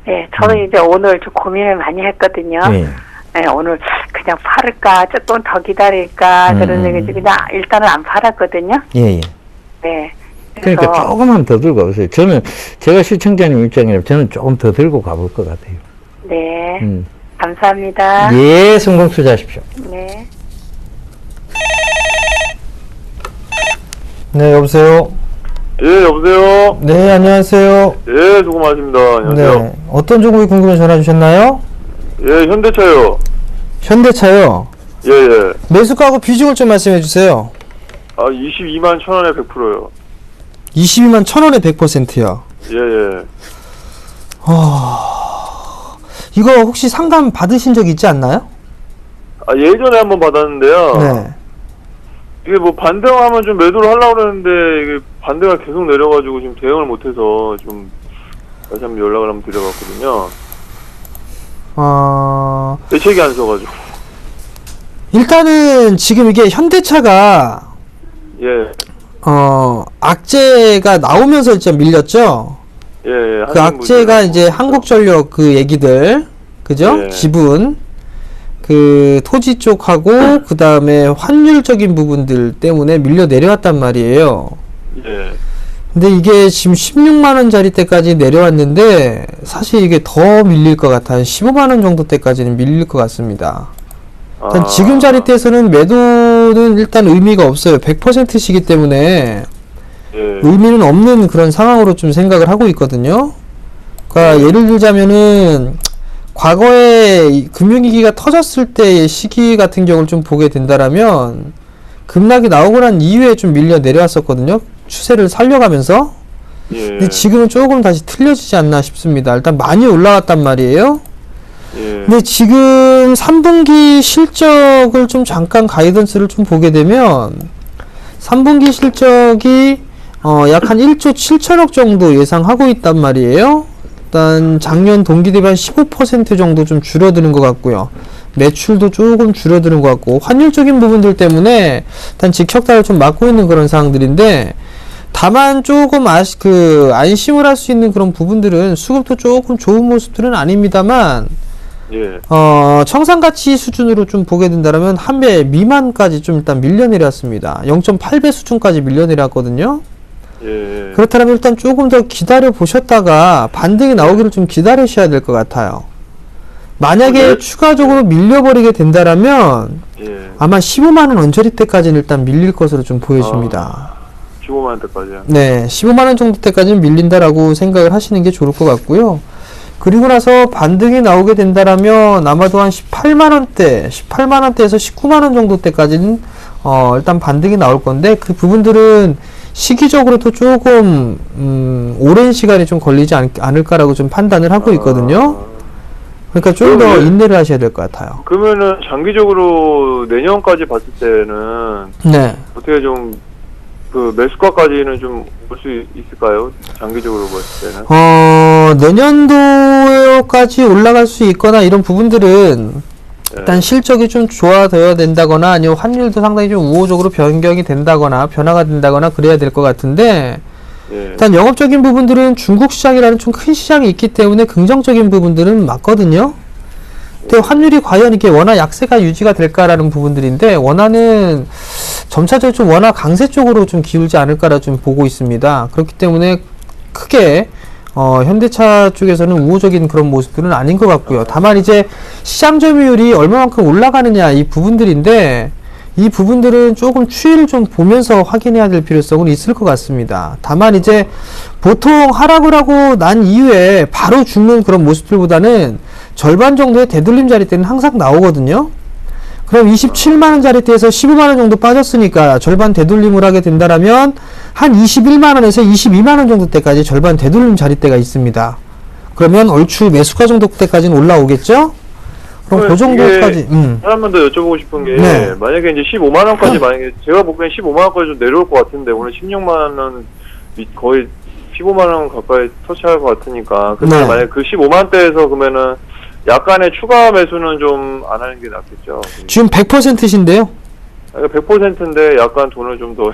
네, 저는 이제 오늘 좀 고민을 많이 했거든요. 네. 네, 오늘 그냥 팔을까, 조금 더 기다릴까, 그런 얘기 그냥 일단은 안 팔았거든요. 예, 예. 네. 그러니까 조금만 더 들고 가보세요. 제가 시청자님 입장이라면 저는 조금 더 들고 가볼 것 같아요. 네. 감사합니다. 예, 성공 투자하십시오. 네. 네, 여보세요? 예, 여보세요? 네, 안녕하세요. 예, 수고 많으십니다. 안녕하세요. 네. 어떤 종목이 궁금해 전화 주셨나요? 예, 현대차요. 현대차요. 예, 예. 매수가하고 비중을 좀 말씀해 주세요. 22만 1,000원에 100%요. 22만 1,000원에 100%요. 예, 예. 이거 혹시 상담 받으신 적 있지 않나요? 예전에 한번 받았는데요. 네. 이게 뭐 반등하면 좀 매도를 하려고 그러는데, 이게 반대가 계속 내려가지고 지금 대응을 못해서 좀 다시 한번 연락을 한번 드려봤거든요. 대책이 안 서가지고. 일단은 지금 이게 현대차가 예, 악재가 나오면서 일단 밀렸죠. 예, 예. 그 악재가 이제 한국전력 그 얘기들, 그죠? 예. 지분, 그 토지 쪽하고 그 다음에 환율적인 부분들 때문에 밀려 내려왔단 말이에요. 예. 근데 이게 지금 16만 원짜리 때까지 내려왔는데 사실 이게 더 밀릴 것 같아요. 15만 원 정도 때까지는 밀릴 것 같습니다. 일단 지금 자리대에서는 매도는 일단 의미가 없어요. 100%시기 때문에 예. 의미는 없는 그런 상황으로 좀 생각을 하고 있거든요. 그러니까 예를 들자면은 과거에 이 금융위기가 터졌을 때의 시기 같은 경우를 좀 보게 된다라면 급락이 나오고 난 이후에 좀 밀려 내려왔었거든요. 추세를 살려가면서. 예. 근데 지금은 조금 다시 틀려지지 않나 싶습니다. 일단 많이 올라왔단 말이에요. 예. 근데 지금 3분기 실적을 좀 잠깐 가이던스를 좀 보게 되면 3분기 실적이 약 한 1조 7천억 정도 예상하고 있단 말이에요. 일단 작년 동기 대비 한 15% 정도 좀 줄어드는 것 같고요. 매출도 조금 줄어드는 것 같고 환율적인 부분들 때문에 일단 직격탄을 좀 맞고 있는 그런 상황들인데 다만 조금 안심을 할 수 있는 그런 부분들은 수급도 조금 좋은 모습들은 아닙니다만 예. 청산가치 수준으로 좀 보게 된다면 한 배 미만까지 좀 일단 밀려내렸습니다. 0.8배 수준까지 밀려내렸거든요. 예. 그렇다면 일단 조금 더 기다려 보셨다가 반등이 나오기를 좀 기다리셔야 될 것 같아요. 만약에 네. 추가적으로 밀려버리게 된다라면 예. 아마 15만원 언저리 때까지는 일단 밀릴 것으로 좀 보여집니다. 15만 원대까지요. 네, 15만원 정도 때까지는 밀린다라고 생각을 하시는 게 좋을 것 같고요. 그리고 나서 반등이 나오게 된다라면 아마도 한 18만원대에서 19만원 정도 때까지는 일단 반등이 나올 건데 그 부분들은 시기적으로도 조금 오랜 시간이 좀 걸리지 않을까라고 좀 판단을 하고 있거든요. 그러니까 좀 더 그러면 인내를 하셔야 될 것 같아요. 그러면은 장기적으로 내년까지 봤을 때는 네. 어떻게 좀 그 매수가까지는 좀 볼 수 있을까요? 장기적으로 봤을 때는. 내년도까지 올라갈 수 있거나 이런 부분들은 일단 실적이 좀 좋아져야 된다거나 아니면 환율도 상당히 좀 우호적으로 변경이 된다거나 변화가 된다거나 그래야 될 것 같은데 예. 일단 영업적인 부분들은 중국 시장이라는 좀 큰 시장이 있기 때문에 긍정적인 부분들은 맞거든요. 근데 환율이 과연 이게 원화 약세가 유지가 될까라는 부분들인데 원화는 점차적으로 좀 원화 강세 쪽으로 좀 기울지 않을까라 좀 보고 있습니다. 그렇기 때문에 크게 현대차 쪽에서는 우호적인 그런 모습들은 아닌 것 같고요. 다만 이제 시장 점유율이 얼마만큼 올라가느냐 이 부분들인데 이 부분들은 조금 추이를 좀 보면서 확인해야 될 필요성은 있을 것 같습니다. 다만 이제 보통 하락을 하고 난 이후에 바로 죽는 그런 모습들보다는 절반 정도의 되돌림 자리대는 항상 나오거든요. 그럼 27만원 자리대에서 15만원 정도 빠졌으니까 절반 되돌림을 하게 된다라면 한 21만원에서 22만원 정도 때까지 절반 되돌림 자리대가 있습니다. 그러면 얼추 매수가 정도 때까지는 올라오겠죠? 그럼 그 정도까지. 한 번 더 여쭤보고 싶은 게 네. 만약에 이제 15만 원까지 만약에 제가 보기엔 15만 원까지 좀 내려올 것 같은데 오늘 16만 원 거의 15만 원 가까이 터치할 것 같으니까 그러면 네. 만약 그 15만 대에서 그러면은 약간의 추가 매수는 좀 안 하는 게 낫겠죠. 지금 100%신데요? 그러니까 100%인데 약간 돈을 좀 더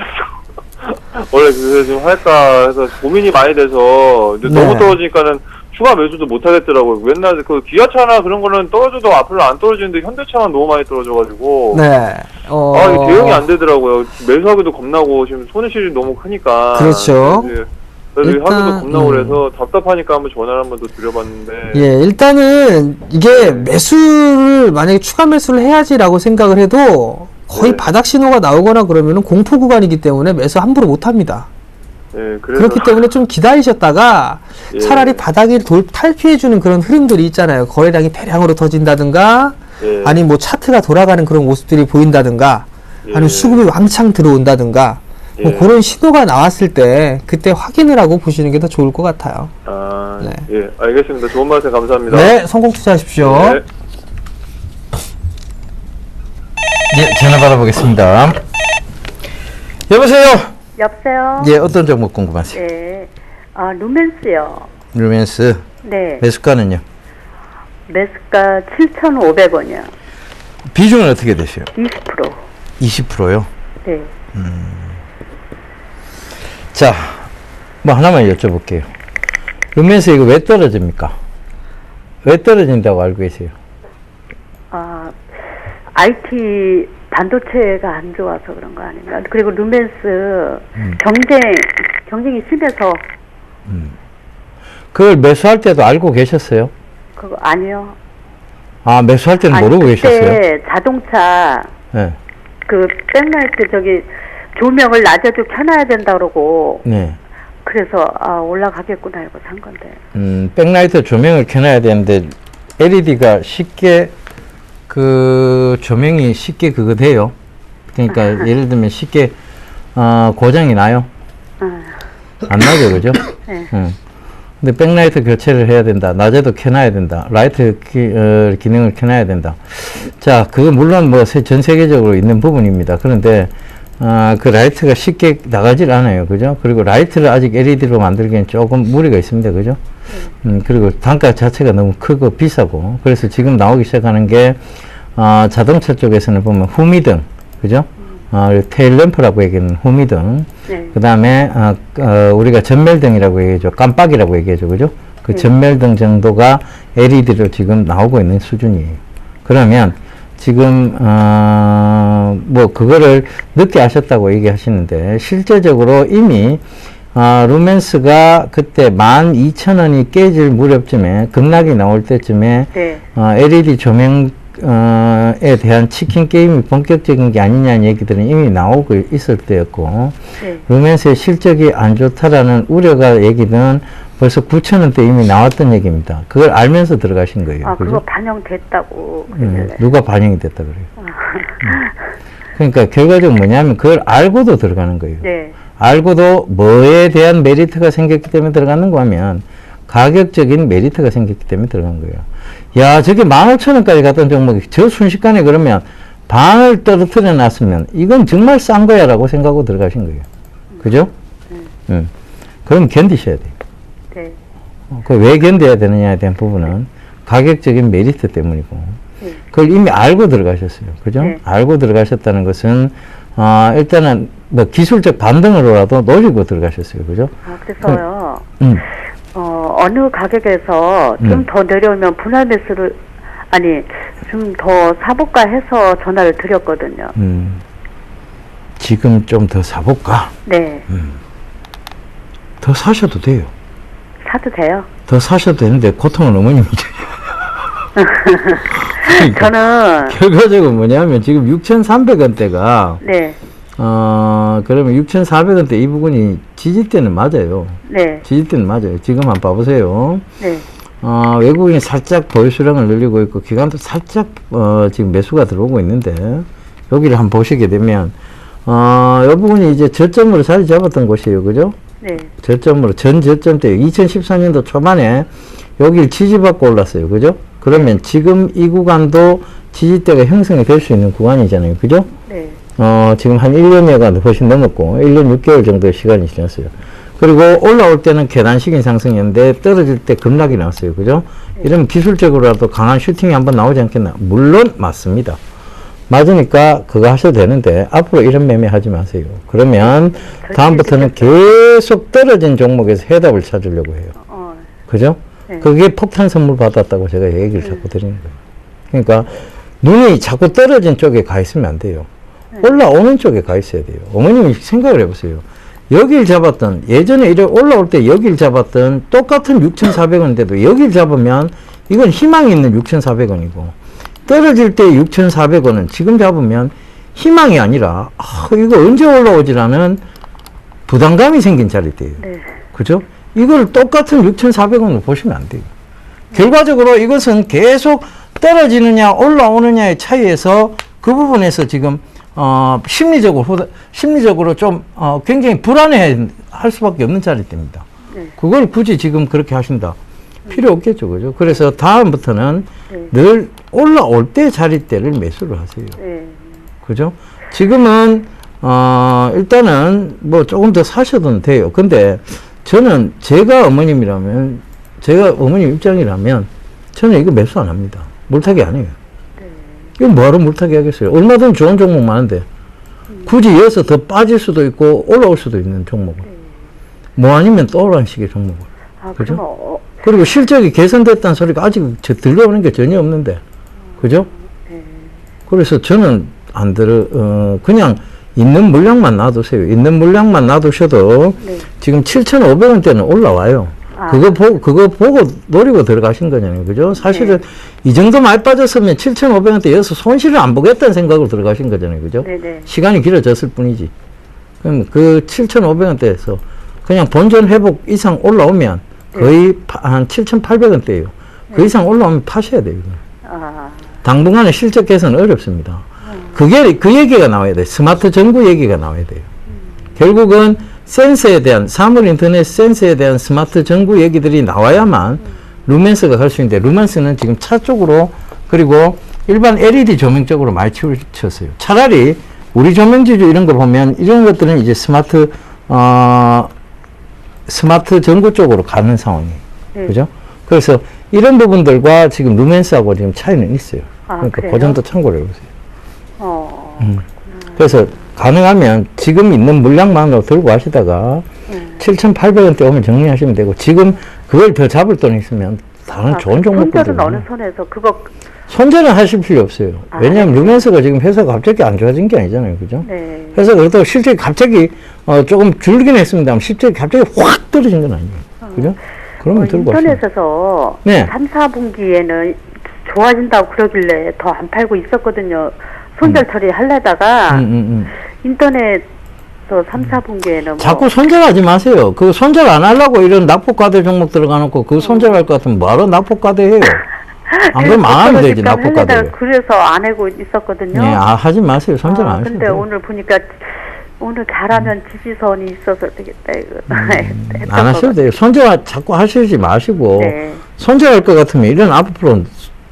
원래 그래서 좀 할까 해서 고민이 많이 돼서 근데 네. 너무 떨어지니까는 추가 매수도 못 하겠더라고요. 맨날 그 기아차나 그런 거는 떨어져도 앞으로 안 떨어지는데 현대차만 너무 많이 떨어져가지고 네. 이게 대응이 안 되더라고요. 매수하기도 겁나고 지금 손해실이 너무 크니까. 그렇죠. 그래서 일단, 하기도 겁나고 그래서 답답하니까 한번 전화를 한번 더 드려봤는데. 예, 일단은 이게 매수를 만약에 추가 매수를 해야지라고 생각을 해도 거의 네. 바닥 신호가 나오거나 그러면은 공포 구간이기 때문에 매수 함부로 못 합니다. 예, 그래서 그렇기 때문에 좀 기다리셨다가 예. 차라리 바닥을 탈피해주는 그런 흐름들이 있잖아요. 거래량이 대량으로 터진다든가 예. 아니 뭐 차트가 돌아가는 그런 모습들이 보인다든가 아니면 예. 수급이 왕창 들어온다든가 뭐 예. 그런 신호가 나왔을 때 그때 확인을 하고 보시는 게 더 좋을 것 같아요. 아, 네. 예, 알겠습니다. 좋은 말씀 감사합니다. 네, 성공 투자하십시오. 네. 예, 전화 받아보겠습니다. 여보세요? 여보세요? 예, 어떤 종목 궁금하세요? 네. 루멘스요. 루멘스 네. 매수가는요? 매수가 7,500원이요. 비중은 어떻게 되세요? 20%. 20%요? 네. 자, 뭐 하나만 여쭤볼게요. 루멘스 이거 왜 떨어집니까? 왜 떨어진다고 알고 계세요? IT 반도체가 안 좋아서 그런 거 아닌가? 그리고 루멘스 경쟁이 심해서 그걸 매수할 때도 알고 계셨어요? 그거 아니요. 아, 매수할 때는 모르고 계셨어요? 그때 자동차 네. 그 백라이트 조명을 낮에도 켜놔야 된다 그러고 네. 그래서 올라가겠구나 알고 산 건데. 백라이트 조명을 켜놔야 되는데 LED가 쉽게 그 조명이 쉽게 그거 돼요. 그러니까 예를 들면 쉽게 고장이 나요. 안 나죠, 그죠? 네. 근데 백라이트 교체를 해야 된다. 낮에도 켜놔야 된다. 라이트 기능을 켜놔야 된다. 자, 그거 물론 뭐 전 세계적으로 있는 부분입니다. 그런데 그 라이트가 쉽게 나가질 않아요. 그죠? 그리고 라이트를 아직 LED로 만들기엔 조금 무리가 있습니다. 그죠? 그리고 단가 자체가 너무 크고 비싸고. 그래서 지금 나오기 시작하는 게, 자동차 쪽에서는 보면 후미등. 그죠? 테일램프라고 얘기하는 후미등. 네. 그 다음에, 우리가 전멸등이라고 얘기하죠. 깜빡이라고 얘기하죠. 그죠? 그 전멸등 정도가 LED로 지금 나오고 있는 수준이에요. 그러면, 지금 뭐 그거를 늦게 하셨다고 얘기하시는데 실제적으로 이미 루멘스가 그때 12,000원이 깨질 무렵쯤에 급락이 나올 때쯤에 네. LED 조명에 대한 치킨 게임이 본격적인 게 아니냐는 얘기들은 이미 나오고 있을 때였고 네. 루멘스의 실적이 안 좋다라는 우려가 얘기는 벌써 9,000원대 이미 나왔던 얘기입니다. 그걸 알면서 들어가신 거예요. 아, 그죠? 그거 반영됐다고. 그러길래. 누가 반영이 됐다 그래요? 그러니까 결과적으로 뭐냐면 그걸 알고도 들어가는 거예요. 네. 알고도 뭐에 대한 메리트가 생겼기 때문에 들어가는 거 하면 가격적인 메리트가 생겼기 때문에 들어간 거예요. 야, 저게 15,000원까지 갔던 종목이 저 순식간에 그러면 반을 떨어뜨려 놨으면 이건 정말 싼 거야 라고 생각하고 들어가신 거예요. 그죠? 그럼 견디셔야 돼요. 네. 그 왜 견뎌야 되느냐에 대한 부분은 가격적인 메리트 때문이고 그걸 이미 알고 들어가셨어요. 그죠? 네. 알고 들어가셨다는 것은 일단은 뭐 기술적 반등으로라도 노리고 들어가셨어요. 그죠? 아, 그래서요. 어느 가격에서 음. 좀 더 내려오면 분할 매수를 아니 좀 더 사볼까 해서 전화를 드렸거든요. 지금 좀 더 사볼까? 네. 더 사셔도 돼요. 사도 돼요? 더 사셔도 되는데 고통은 어머님이죠. 그러니까 저는 결과적으로 뭐냐면 지금 6,300원대가 네. 그러면 6,400원대 이 부분이 지지대는 맞아요. 네. 지지대는 맞아요. 지금 한번 봐보세요. 네. 외국인이 살짝 보유수량을 늘리고 있고 기관도 살짝 지금 매수가 들어오고 있는데 여기를 한번 보시게 되면 이 부분이 이제 저점으로 자리 잡았던 곳이에요. 그죠? 네. 저점으로 전 저점 때 2014년도 초반에 여기를 지지받고 올랐어요. 그죠? 그러면 지금 이 구간도 지지대가 형성이 될 수 있는 구간이잖아요. 그죠? 네. 지금 한 1년여가 훨씬 넘었고 1년 6개월 정도의 시간이 지났어요. 그리고 올라올 때는 계단식인 상승이었는데 떨어질 때 급락이 나왔어요. 그죠? 이러면 기술적으로라도 강한 슈팅이 한번 나오지 않겠나? 물론 맞습니다. 맞으니까 그거 하셔도 되는데 앞으로 이런 매매 하지 마세요. 그러면 다음부터는 계속 떨어진 종목에서 해답을 찾으려고 해요. 그죠? 네. 그게 폭탄 선물 받았다고 제가 얘기를 자꾸 드리는 거예요. 그러니까 눈이 자꾸 떨어진 쪽에 가 있으면 안 돼요. 올라오는 쪽에 가 있어야 돼요. 어머님이 생각을 해보세요. 여길 잡았던 예전에 이래 올라올 때 여길 잡았던 똑같은 6,400원인데도 여길 잡으면 이건 희망이 있는 6,400원이고 떨어질 때 6,400원은 지금 잡으면 희망이 아니라 이거 언제 올라오지라는 부담감이 생긴 자리대예요. 네. 그죠? 이걸 똑같은 6,400원으로 보시면 안 돼요. 결과적으로 이것은 계속 떨어지느냐 올라오느냐의 차이에서 그 부분에서 지금 심리적으로 좀 굉장히 불안해 할 수밖에 없는 자리대입니다. 네. 그걸 굳이 지금 그렇게 하신다. 필요 없겠죠. 그죠? 그래서 다음부터는 늘 올라올 때 자리대를 매수를 하세요. 네. 그죠? 지금은 일단은 뭐 조금 더 사셔도 돼요. 근데 저는 제가 어머님 입장이라면 저는 이거 매수 안 합니다. 물타기 안 해요. 이거 뭐하러 물타기 하겠어요? 얼마든지 좋은 종목 많은데 굳이 이어서 더 빠질 수도 있고 올라올 수도 있는 종목을 뭐 아니면 또 오라는 식의 종목을. 아, 그죠? 그럼 그리고 실적이 개선됐다는 소리가 아직 들려오는 게 전혀 없는데 그죠? 그래서 저는 그냥 있는 물량만 놔두세요. 있는 물량만 놔두셔도 네. 지금 7,500원대는 올라와요. 아. 그거 보고 노리고 들어가신 거잖아요. 그죠? 사실은 이 정도 많이 빠졌으면 7,500원대 여기서 손실을 안 보겠다는 생각으로 들어가신 거잖아요. 그죠? 네네. 시간이 길어졌을 뿐이지. 그럼 그 7,500원대에서 그냥 본전 회복 이상 올라오면 거의 한 7,800원대예요. 그 이상 올라오면 파셔야 돼요. 아, 당분간에 실적 개선은 어렵습니다. 그 얘기가 나와야 돼요. 스마트 전구 얘기가 나와야 돼요. 결국은 센서에 대한 사물 인터넷 센서에 대한 스마트 전구 얘기들이 나와야만 루멘스가 갈 수 있는데 루멘스는 지금 차 쪽으로 그리고 일반 LED 조명 쪽으로 많이 치우쳤어요. 차라리 우리 조명지주 이런 거 보면 이런 것들은 이제 스마트 전구 쪽으로 가는 상황이에요. 그죠? 그래서 이런 부분들과 지금 루멘스하고 지금 차이는 있어요. 그러니까 그 점도 참고를 해보세요. 그래서 가능하면 지금 있는 물량만으로 들고 가시다가 7,800원대 오면 정리하시면 되고 지금 그걸 더 잡을 돈 있으면 다른 좋은 종목들 손절은 어느 선에서 그거 손절은 하실 필요 없어요. 왜냐하면 루멘스가 지금 회사가 갑자기 안 좋아진 게 아니잖아요. 그죠? 네. 그래서 그렇다고 실적이 갑자기 조금 줄긴 했습니다만 실적이 갑자기 확 떨어진 건 아니에요. 그죠? 그러면 들고 가시면 인터넷에서 네. 3, 4분기에는 좋아진다고 그러길래 더 안 팔고 있었거든요. 손절 처리 하려다가 인터넷 3, 4분기에는 뭐 자꾸 손절하지 마세요. 그 손절 안 하려고 이런 납폭과대 종목 들어가 놓고 그 손절할 것 같으면 뭐하러 납폭과대 해요? 안 그러면 망하면 되지, 납폭과대. 그래서 안 하고 있었거든요. 네, 하지 마세요. 손절 안 하셔도 근데 돼요. 오늘 보니까 오늘 잘하면 지지선이 있어서 되겠다 이거. 안 하셔도 돼요. 손절 자꾸 하시지 마시고 네. 손절할 것 같으면 이런 앞으로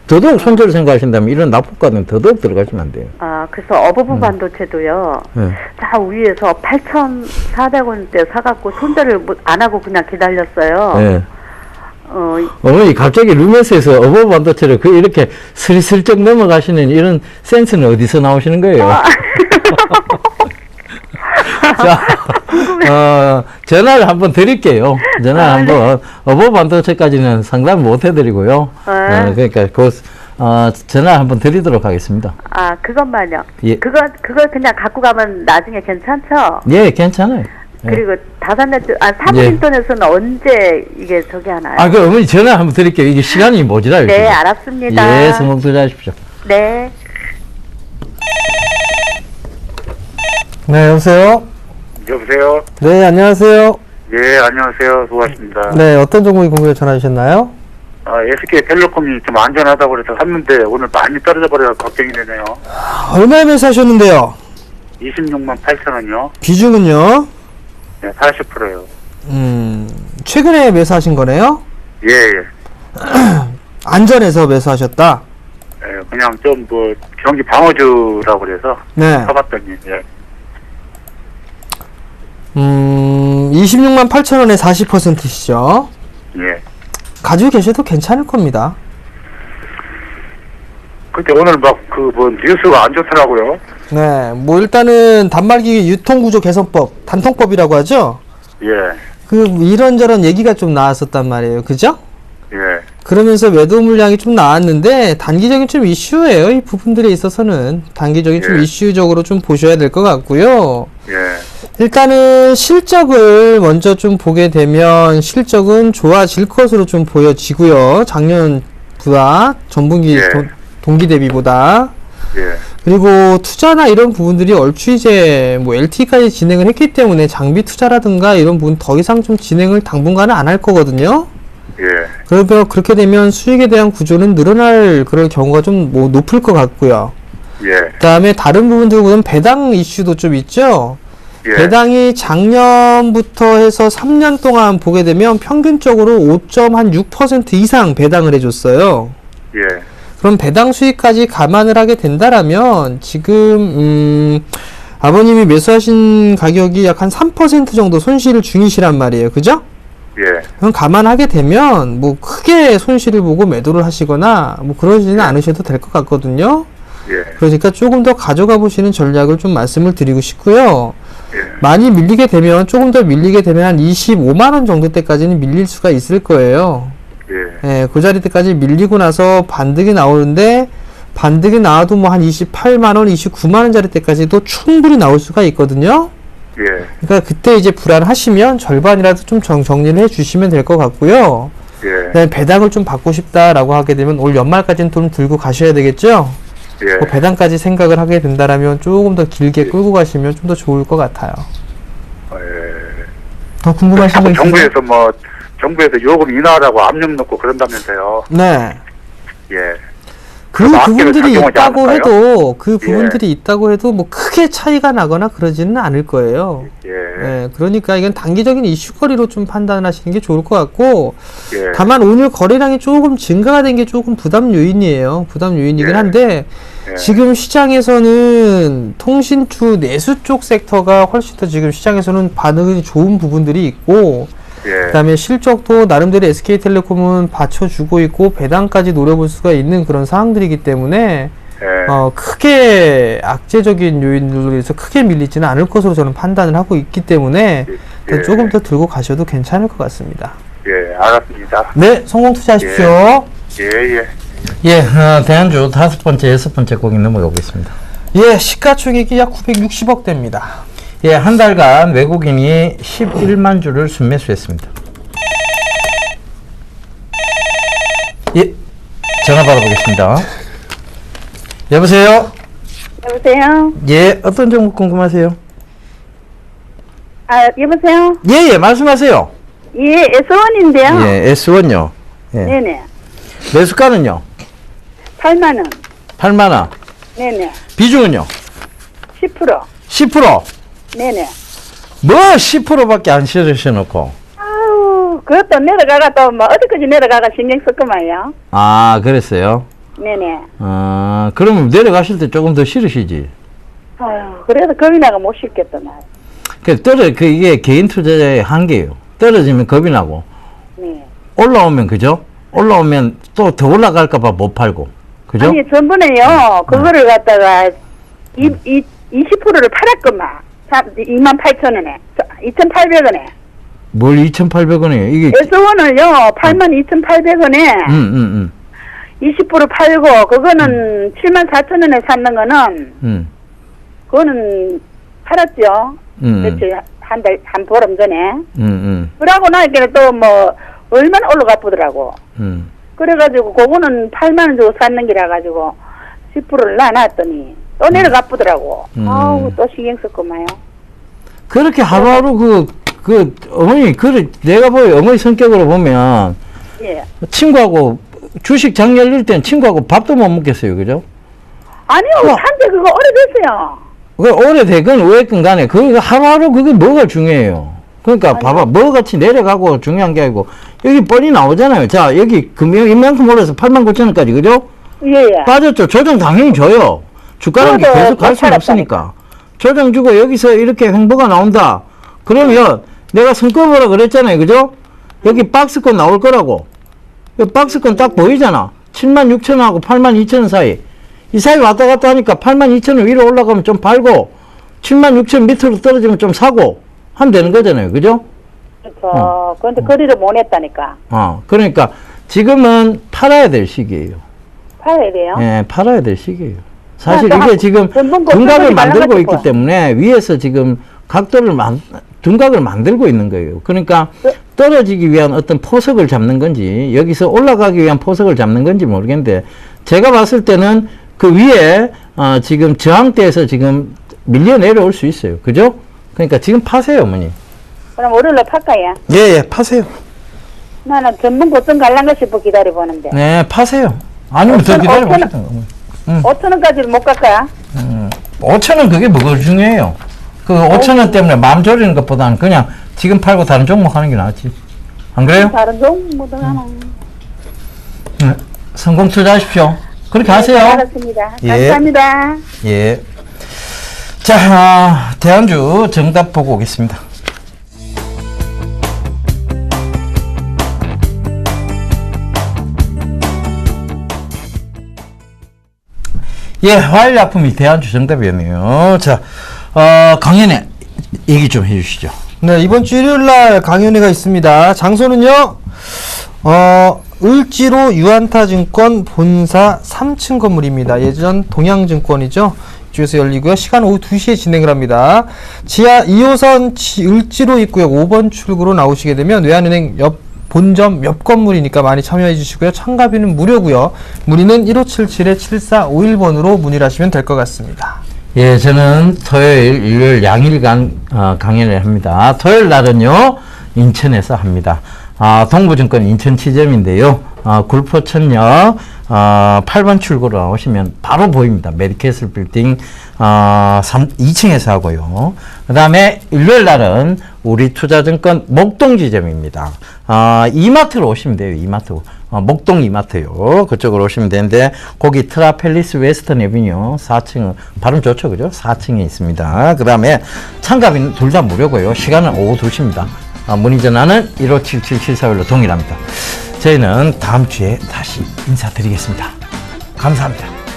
더더욱 손절 생각하신다면 이런 납폭과대는 더더욱 들어가시면 안 돼요. 그래서 어버브 반도체도요. 네. 저 위에서 8,400원대 사갖고 손절을 안 하고 그냥 기다렸어요. 네. 어머니 갑자기 루멘스에서 어버브 반도체를 이렇게 슬슬쩍 넘어가시는 이런 센스는 어디서 나오시는 거예요? 자, 전화를 한번 드릴게요. 한번 어버브 반도체까지는 상담 못 해드리고요. 그러니까 전화 한번 드리도록 하겠습니다. 그것만요. 예. 그거 그냥 갖고 가면 나중에 괜찮죠? 예, 괜찮아요. 예. 그리고 다산넷 사물 예. 인터넷은 언제 이게 저기 하나요? 그 어머니 전화 한번 드릴게요. 이게 시간이 모자라요. 네, 지금. 알았습니다. 예, 성공 투자하십시오. 네. 네, 여보세요? 여보세요? 네, 안녕하세요. 예, 안녕하세요. 수고하십니다. 네, 어떤 종목이 궁금해 전화 주셨나요? SK텔레콤이 좀 안전하다고 그래서 샀는데 오늘 많이 떨어져 버려서 걱정이 되네요. 얼마에 매수하셨는데요? 26만 8천 원이요. 비중은요? 네, 40%요. 최근에 매수하신 거네요? 예, 예. 안전해서 매수하셨다? 예, 그냥 좀 경기 방어주라고 그래서 네. 사봤더니, 예. 26만 8천 원에 40%시죠? 예. 가지고 계셔도 괜찮을 겁니다. 근데 오늘 뉴스가 안 좋더라고요. 네, 일단은 단말기 유통구조 개선법, 단통법이라고 하죠? 예, 이런저런 얘기가 좀 나왔었단 말이에요. 그죠? 예, 그러면서 매도 물량이 좀 나왔는데, 단기적인 좀 이슈예요. 이 부분들에 있어서는. 단기적인 좀 예. 이슈적으로 좀 보셔야 될 것 같고요. 예, 일단은 실적을 먼저 좀 보게 되면, 실적은 좋아질 것으로 좀 보여지고요. 작년보다, 전분기 예. 동기 대비보다. 예, 그리고 투자나 이런 부분들이 얼추 이제 LTE까지 진행을 했기 때문에 장비 투자라든가 이런 부분 더 이상 좀 진행을 당분간은 안 할 거거든요. 예, 그러면 그렇게 되면 수익에 대한 구조는 늘어날 그럴 경우가 좀 높을 것 같고요. 예, 그 다음에 다른 부분들은 배당 이슈도 좀 있죠. 예. 배당이 작년부터 해서 3년 동안 보게 되면 평균적으로 5.6% 이상 배당을 해줬어요. 예, 그럼 배당 수익까지 감안을 하게 된다라면 지금 아버님이 매수하신 가격이 약 한 3% 정도 손실 중이시란 말이에요. 그죠? 예, 그럼 감안하게 되면 크게 손실을 보고 매도를 하시거나 그러지는 않으셔도 될 것 같거든요. 예, 그러니까 조금 더 가져가 보시는 전략을 좀 말씀을 드리고 싶고요. 예, 많이 밀리게 되면 조금 더 밀리게 되면 한 25만 원 정도 때까지는 밀릴 수가 있을 거예요. 예, 그 자리 때까지 밀리고 나서 반등이 나오는데 반등이 나와도 한 28만 원, 29만 원짜리 때까지도 충분히 나올 수가 있거든요. 예, 그러니까 그때 이제 불안하시면 절반이라도 좀 정리를 해 주시면 될 것 같고요. 예, 그다음에 배당을 좀 받고 싶다라고 하게 되면 올 연말까지는 좀 들고 가셔야 되겠죠. 예. 배당까지 생각을 하게 된다라면 조금 더 길게 끌고 가시면 좀 더 좋을 것 같아요. 더 궁금하신 거 있으세요? 정부에서 요금 인하라고 압력 넣고 그런다면서요. 네. 예. 그 그럼 부분들이 악기를 있다고 작용하지 해도 크게 차이가 나거나 그러지는 않을 거예요. 예. 예, 그러니까 이건 단기적인 이슈거리로 좀 판단하시는 게 좋을 것 같고, 예. 다만 오늘 거래량이 조금 증가가 된 게 조금 부담 요인이에요. 부담 요인이긴 예. 한데, 예. 지금 시장에서는 통신주 내수 쪽 섹터가 훨씬 더 지금 시장에서는 반응이 좋은 부분들이 있고, 예. 그다음에 실적도 나름대로 SK텔레콤은 받쳐주고 있고 배당까지 노려볼 수가 있는 그런 상황들이기 때문에 예. 크게 악재적인 요인들로 해서 크게 밀리지는 않을 것으로 저는 판단을 하고 있기 때문에 예. 조금 더 들고 가셔도 괜찮을 것 같습니다. 예, 알았습니다. 네, 성공 투자하십시오. 예. 예, 대한주 5번째, 6번째 곡이 넘어가보겠습니다. 예, 시가총액이 약 960억 대입니다. 예, 한 달간 외국인이 11만 주를 순매수했습니다. 예, 전화 받아보겠습니다. 여보세요? 여보세요? 예, 어떤 종목 궁금하세요? 아, 여보세요? 예, 말씀하세요. 예, S1인데요. 예, S1요. 예. 네네. 매수가는요? 8만원. 8만원. 네네. 비중은요? 10%. 10%? 네네. 뭐 10%밖에 안 실으셔놓고. 아우, 그것도 내려가가 또 뭐 어디까지 내려가가 신경 쓸 거만요. 아, 그랬어요? 네네. 그러면 내려가실 때 조금 더 실으시지. 아유, 그래도 겁이 나가 못 싣겠다, 나. 이게 개인 투자자의 한계예요. 떨어지면 겁이 나고, 네. 올라오면, 그죠? 올라오면 또 더 올라갈까봐 못 팔고, 그죠? 아니, 전번에요, 그거를 갖다가 20%를 팔았구만. 28,000원에. 2,800원에. 뭘 2,800원이에요? 이게, S1을요, 82,800원에 20% 팔고, 그거는 74,000원에 샀는 거는, 그거는 팔았죠. 며칠, 한 보름 전에. 그러고 나니까 또 뭐, 얼마나 올라가 보더라고. 그래가지고, 그거는 8만원 주고 샀는 기라 가지고, 10%를 놔놨더니, 또 내려가 보더라고. 아우, 또 신경 썼구만요. 그렇게 하루하루 어머니, 내가 어머니 성격으로 보면, 예. 친구하고, 주식 장 열릴 땐 친구하고 밥도 못 먹겠어요, 그죠? 아니요, 산지 그거 오래됐어요. 오래되건 왜건 간에, 하루하루 그게 뭐가 중요해요. 그러니까, 봐봐, 뭐같이 내려가고 중요한 게 아니고, 여기 뻔히 나오잖아요. 자, 여기 이만큼 올라서 89,000원까지, 그죠? 예. 빠졌죠. 조정 당연히 줘요. 주가라는 게 그래도 계속 갈 못 수는 없으니까. 조정 주고 여기서 이렇게 횡보가 나온다. 그러면 내가 손꼽으라 그랬잖아요. 그죠? 여기 박스권 나올 거라고. 이 박스권 딱 보이잖아. 76,000원하고 82,000원 사이. 이 사이 왔다 갔다 하니까 82,000원 위로 올라가면 좀 팔고 76,000원 밑으로 떨어지면 좀 사고 하면 되는 거잖아요. 그죠? 그렇죠. 그런데 거리를 못 냈다니까. 그러니까 지금은 팔아야 될 시기예요. 팔아야 돼요? 예, 팔아야 될 시기예요. 사실 그러니까 이게 지금 둔각을 만들고 있기 거야. 때문에 위에서 지금 둔각을 만들고 있는 거예요. 그러니까 떨어지기 위한 어떤 포석을 잡는 건지 여기서 올라가기 위한 포석을 잡는 건지 모르겠는데 제가 봤을 때는 그 위에 지금 저항대에서 지금 밀려 내려올 수 있어요. 그죠? 그러니까 지금 파세요, 어머니. 그럼 월요일에 팔까요? 예, 파세요. 나는 전문 고점 갈란가 싶어 기다려보는데. 네, 파세요. 아니면 더 기다려보시던가. 5,000원까지는 못 갈까요? 5,000원 그게 뭐가 중요해요. 그 5,000원 때문에 마음 졸이는 것보다는 그냥 지금 팔고 다른 종목 하는 게 낫지. 안 그래요? 다른 종목도 하나. 네. 성공 투자하십시오. 그렇게 하세요. 알았습니다. 예. 감사합니다. 예. 자, 대한주 정답 보고 오겠습니다. 예, 화일약품이 대한주 정답이었네요. 자, 강연회 얘기 좀 해주시죠. 네, 이번 주 일요일날 강연회가 있습니다. 장소는요, 을지로 유안타증권 본사 3층 건물입니다. 예전 동양증권이죠. 이쪽에서 열리고요. 시간 오후 2시에 진행을 합니다. 지하 2호선 을지로 입구역 5번 출구로 나오시게 되면 외환은행 옆 본점 옆 건물이니까 많이 참여해 주시고요. 참가비는 무료고요. 문의는 1577-7451번으로 문의를 하시면 될 것 같습니다. 예, 저는 토요일, 일요일 양일간 강연을 합니다. 토요일 날은요, 인천에서 합니다. 동부증권 인천 지점인데요. 굴포천역 8번 출구로 나오시면 바로 보입니다. 메디캐슬 빌딩 2층에서 하고요. 그 다음에 일요일 날은 우리 투자증권 목동 지점입니다. 이마트로 오시면 돼요. 이마트. 목동 이마트요. 그쪽으로 오시면 되는데 거기 트라펠리스 웨스턴 에비뉴 4층 발음 좋죠, 그죠? 4층에 있습니다. 그 다음에 참가비는 둘 다 무료고요. 시간은 오후 2시입니다. 문의 전화는 1577-7411로 동일합니다. 저희는 다음 주에 다시 인사드리겠습니다. 감사합니다.